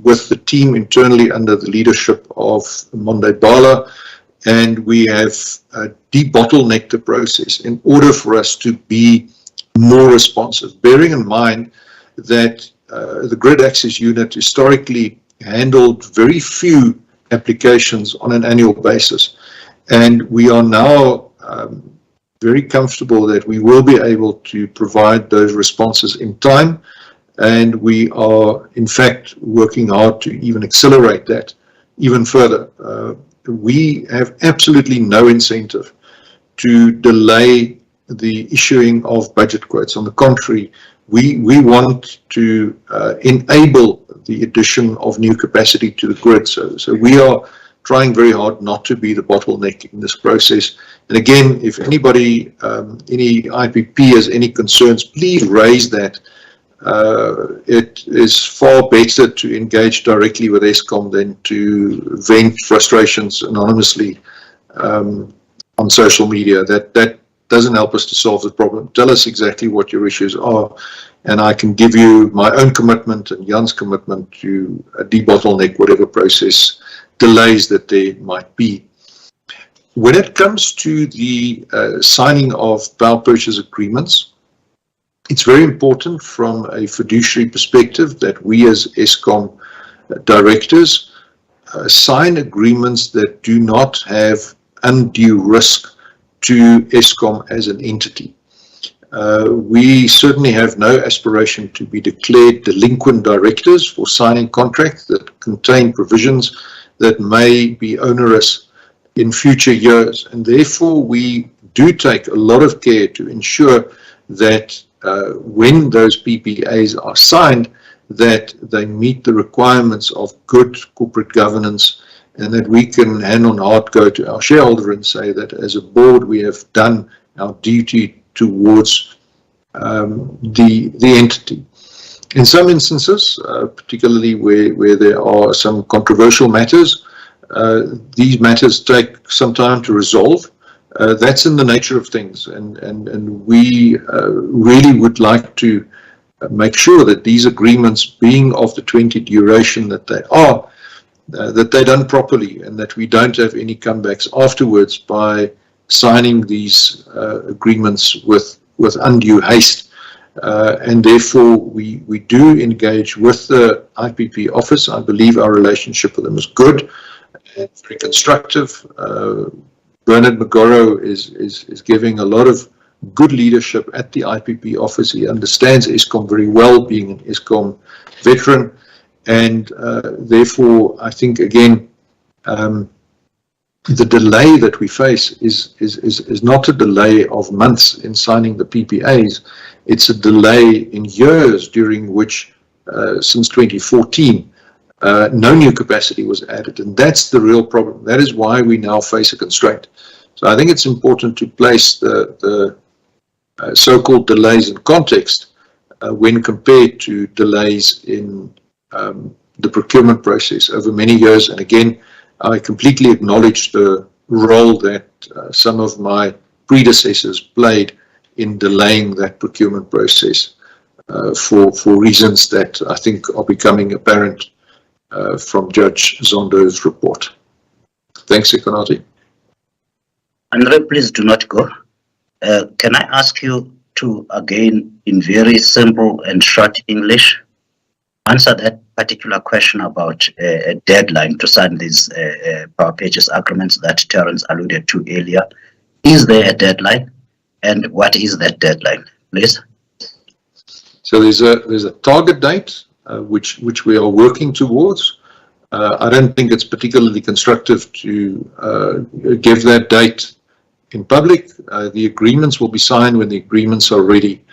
Speaker 2: with the team internally under the leadership of Monday Bala, and we have debottlenecked the process in order for us to be more responsive, bearing in mind that the grid access unit historically handled very few applications on an annual basis, and we are now very comfortable that we will be able to provide those responses in time, and we are in fact working hard to even accelerate that even further. We have absolutely no incentive to delay the issuing of budget quotes. On the contrary, we want to enable the addition of new capacity to the grid. So we are trying very hard not to be the bottleneck in this process. And again, if anybody, any IPP has any concerns, please raise that. It is far better to engage directly with Eskom than to vent frustrations anonymously on social media. That doesn't help us to solve the problem. Tell us exactly what your issues are, and I can give you my own commitment and Jan's commitment to debottleneck whatever process delays that there might be. When it comes to the signing of power purchase agreements, it's very important from a fiduciary perspective that we as Eskom directors sign agreements that do not have undue risk to Eskom as an entity. We certainly have no aspiration to be declared delinquent directors for signing contracts that contain provisions that may be onerous in future years, and therefore we do take a lot of care to ensure that when those PPAs are signed, that they meet the requirements of good corporate governance, and that we can hand on heart go to our shareholder and say that as a board we have done our duty towards the entity. In some instances, particularly where there are some controversial matters, these matters take some time to resolve. That's in the nature of things, and we really would like to make sure that these agreements, being of the 20 duration that they are, that they're done properly, and that we don't have any comebacks afterwards by signing these agreements with undue haste. And therefore we do engage with the IPP office. I believe our relationship with them is good and very constructive. Bernard Magoro is giving a lot of good leadership at the IPP office. He understands Eskom very well, being an Eskom veteran, and therefore I think again the delay that we face is not a delay of months in signing the PPAs. It's a delay in years during which since 2014 no new capacity was added, and that's the real problem. That is why we now face a constraint. So I think it's important to place the so-called delays in context when compared to delays in the procurement process over many years. And again, I completely acknowledge the role that some of my predecessors played in delaying that procurement process for reasons that I think are becoming apparent from Judge Zondo's report. Thanks, Ekonati.
Speaker 1: Andre, please do not go. Can I ask you to, again, in very simple and short English, answer that particular question about a deadline to sign these power purchase agreements that Terence alluded to earlier? Is there a deadline, and what is that deadline, please?
Speaker 2: So there's a target date which we are working towards. I don't think it's particularly constructive to give that date in public. The agreements will be signed when the agreements are ready.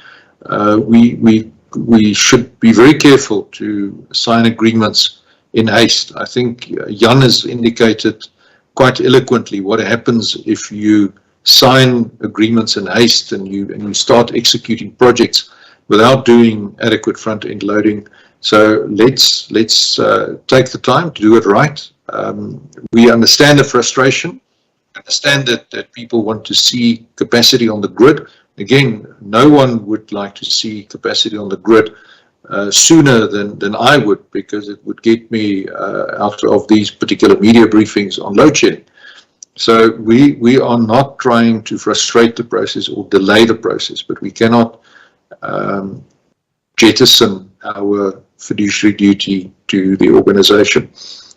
Speaker 2: We should be very careful to sign agreements in haste. I think Jan has indicated quite eloquently what happens if you sign agreements in haste and you start executing projects without doing adequate front-end loading. So let's take the time to do it right. We understand the frustration, understand that people want to see capacity on the grid. Again, no one would like to see capacity on the grid sooner than I would, because it would get me out of these particular media briefings on load shedding. So we are not trying to frustrate the process or delay the process, but we cannot jettison our fiduciary duty to the organization.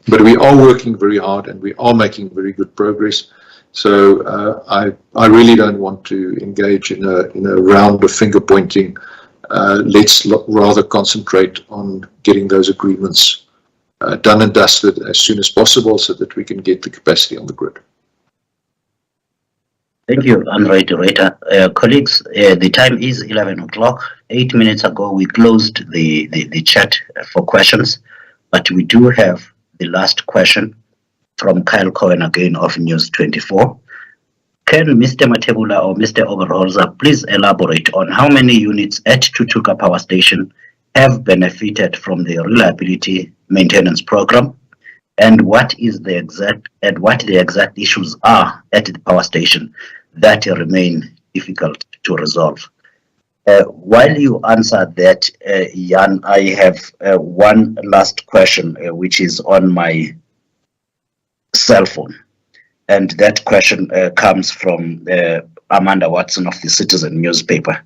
Speaker 2: But we are working very hard and we are making very good progress. So I really don't want to engage in a round of finger pointing. Let's rather concentrate on getting those agreements done and dusted as soon as possible so that we can get the capacity on the grid.
Speaker 1: Thank you, Moderator. Colleagues, the time is 11 o'clock. 8 minutes ago, we closed the chat for questions, but we do have the last question from Kyle Cohen again of News 24. Can Mr. Matebula or Mr. Oberholzer please elaborate on how many units at Tutuka Power Station have benefited from the reliability maintenance program, and what the exact issues are at the power station that remain difficult to resolve? While you answer that, Jan, I have one last question, which is on my cell phone. And that question comes from Amanda Watson of the Citizen newspaper.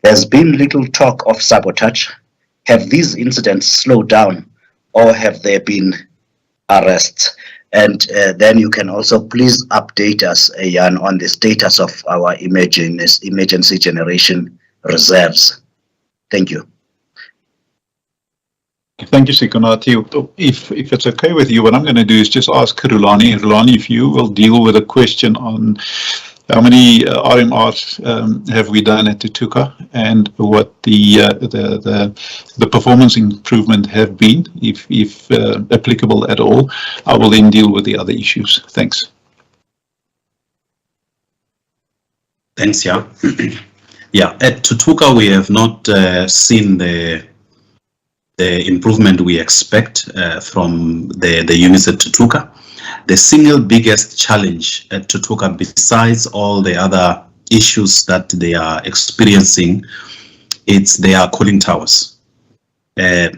Speaker 1: There's been little talk of sabotage. Have these incidents slowed down, or have there been arrests? And then you can also please update us, Jan, on the status of our emergency generation reserves. Thank you.
Speaker 3: Thank you, Sikonati. If it's okay with you, what I'm going to do is just ask Rulani. Rulani, if you will deal with a question on how many RMRs have we done at Tutuka and what the performance improvement have been, if applicable at all. I will then deal with the other issues. Thanks.
Speaker 4: Thanks, yeah. Yeah, at Tutuka we have not seen the improvement we expect from the units at Tutuka. The single biggest challenge at Tutuka, besides all the other issues that they are experiencing, it's their cooling towers. Their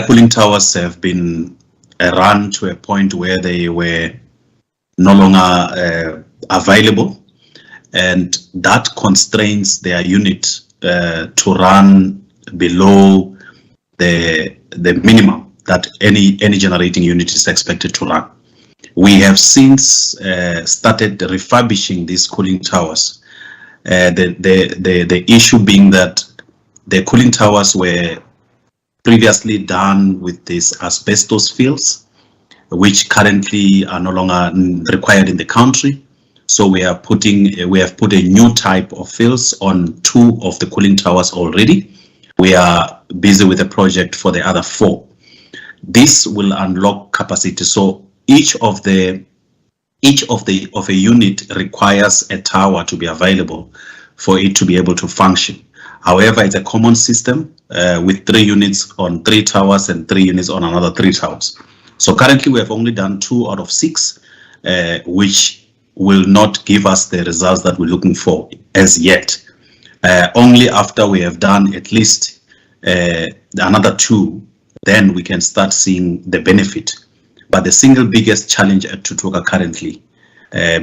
Speaker 4: cooling towers have been run to a point where they were no longer available, and that constrains their unit to run below the minimum that any generating unit is expected to run. We have since started refurbishing these cooling towers. The issue being that the cooling towers were previously done with these asbestos fields, which currently are no longer required in the country. So we have put a new type of fields on 2 of the cooling towers already. We are busy with a project for the other 4. This will unlock capacity. So each of a unit requires a tower to be available for it to be able to function. However, it's a common system with 3 units on 3 towers and 3 units on another 3 towers. So currently we have only done 2 out of 6, which will not give us the results that we're looking for as yet. Only after we have done at least another 2, then we can start seeing the benefit. But the single biggest challenge at Tutuka currently,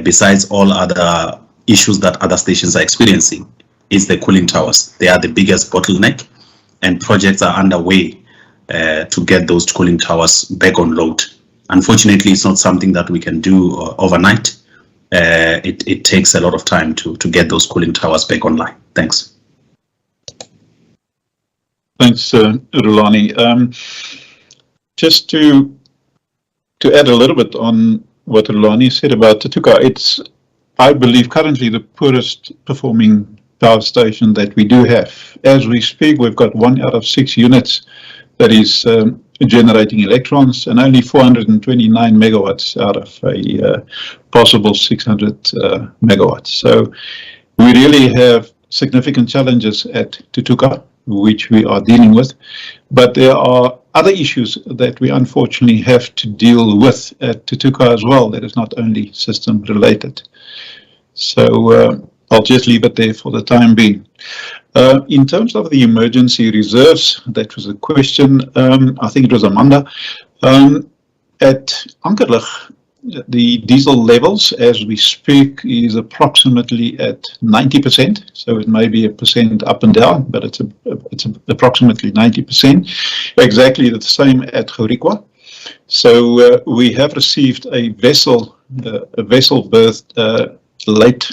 Speaker 4: besides all other issues that other stations are experiencing, is the cooling towers. They are the biggest bottleneck, and projects are underway to get those cooling towers back on load. Unfortunately, it's not something that we can do overnight. It takes a lot of time to get those cooling towers back online. Thanks.
Speaker 3: Thanks, Rulani. Just to add a little bit on what Rulani said about Tutuka, it's, I believe, currently the poorest performing power station that we do have. As we speak, we've got 1 out of 6 units that is generating electrons, and only 429 megawatts out of a possible 600 megawatts. So we really have significant challenges at Tutuka, which we are dealing with, but there are other issues that we unfortunately have to deal with at Tutuka as well. That is not only system related. So I'll just leave it there for the time being. In terms of the emergency reserves, that was a question. I think it was Amanda. At Ankerlig, the diesel levels as we speak is approximately at 90%. So it may be a percent up and down, but it's approximately 90%. Exactly the same at Gorikwa. So we have received a vessel berth late,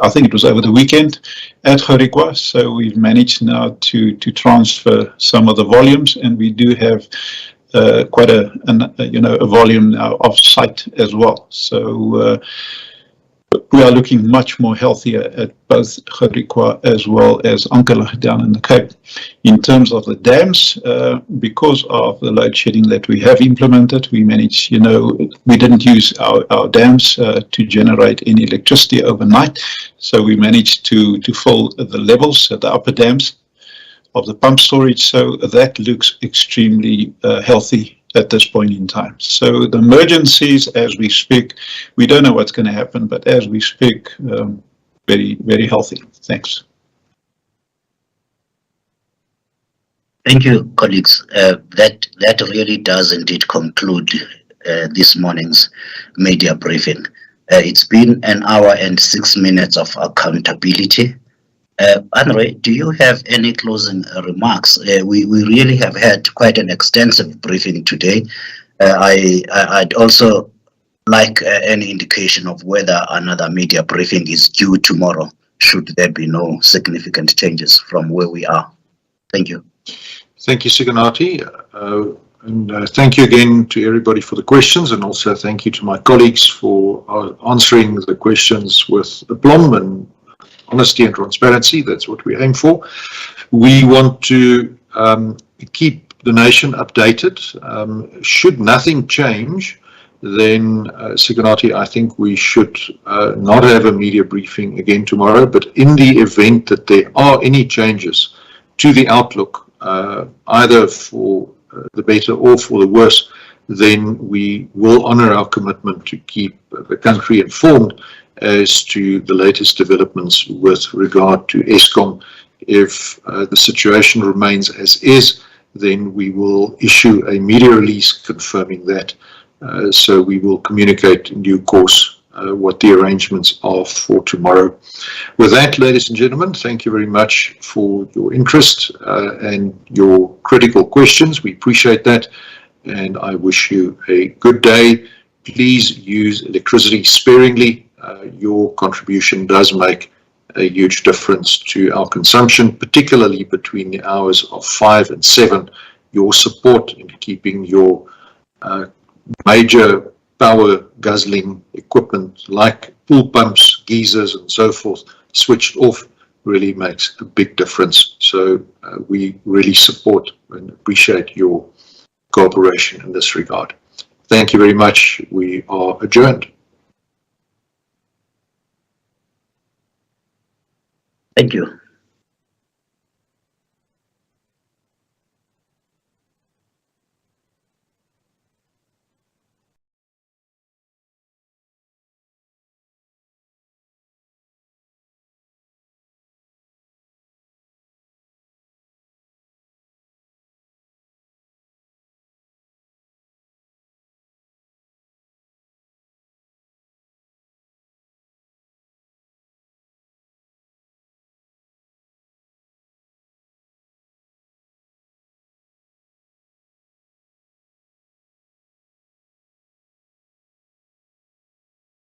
Speaker 3: I think it was over the weekend at Gorikwa. So we've managed now to transfer some of the volumes, and we do have quite a volume now off site as well. So we are looking much more healthier at both Gorikwa as well as Ankara down in the Cape. In terms of the dams, because of the load shedding that we have implemented, we managed, we didn't use our dams to generate any electricity overnight. So we managed to fill the levels at the upper dams of the pump storage, so that looks extremely healthy at this point in time. So the emergencies, as we speak, we don't know what's going to happen, but as we speak, very, very healthy. Thanks.
Speaker 1: Thank you, colleagues. That really does indeed conclude this morning's media briefing. It's been 1 hour and 6 minutes of accountability. Andre, do you have any closing remarks? We really have had quite an extensive briefing today. I'd also like any indication of whether another media briefing is due tomorrow, should there be no significant changes from where we are. Thank you.
Speaker 2: Thank you, Siganati. And thank you again to everybody for the questions, and also thank you to my colleagues for answering the questions with aplomb and honesty and transparency. That's what we aim for. We want to keep the nation updated. Should nothing change, then Siganati, I think we should not have a media briefing again tomorrow, but in the event that there are any changes to the outlook, either for the better or for the worse, then we will honor our commitment to keep the country informed as to the latest developments with regard to Eskom. If the situation remains as is, then we will issue a media release confirming that. So we will communicate in due course what the arrangements are for tomorrow. With that, ladies and gentlemen, thank you very much for your interest and your critical questions. We appreciate that, and I wish you a good day. Please use electricity sparingly. Your contribution does make a huge difference to our consumption, particularly between the hours of 5 and 7. Your support in keeping your major power guzzling equipment like pool pumps, geysers and so forth switched off really makes a big difference. So we really support and appreciate your cooperation in this regard. Thank you very much. We are adjourned.
Speaker 1: Thank you.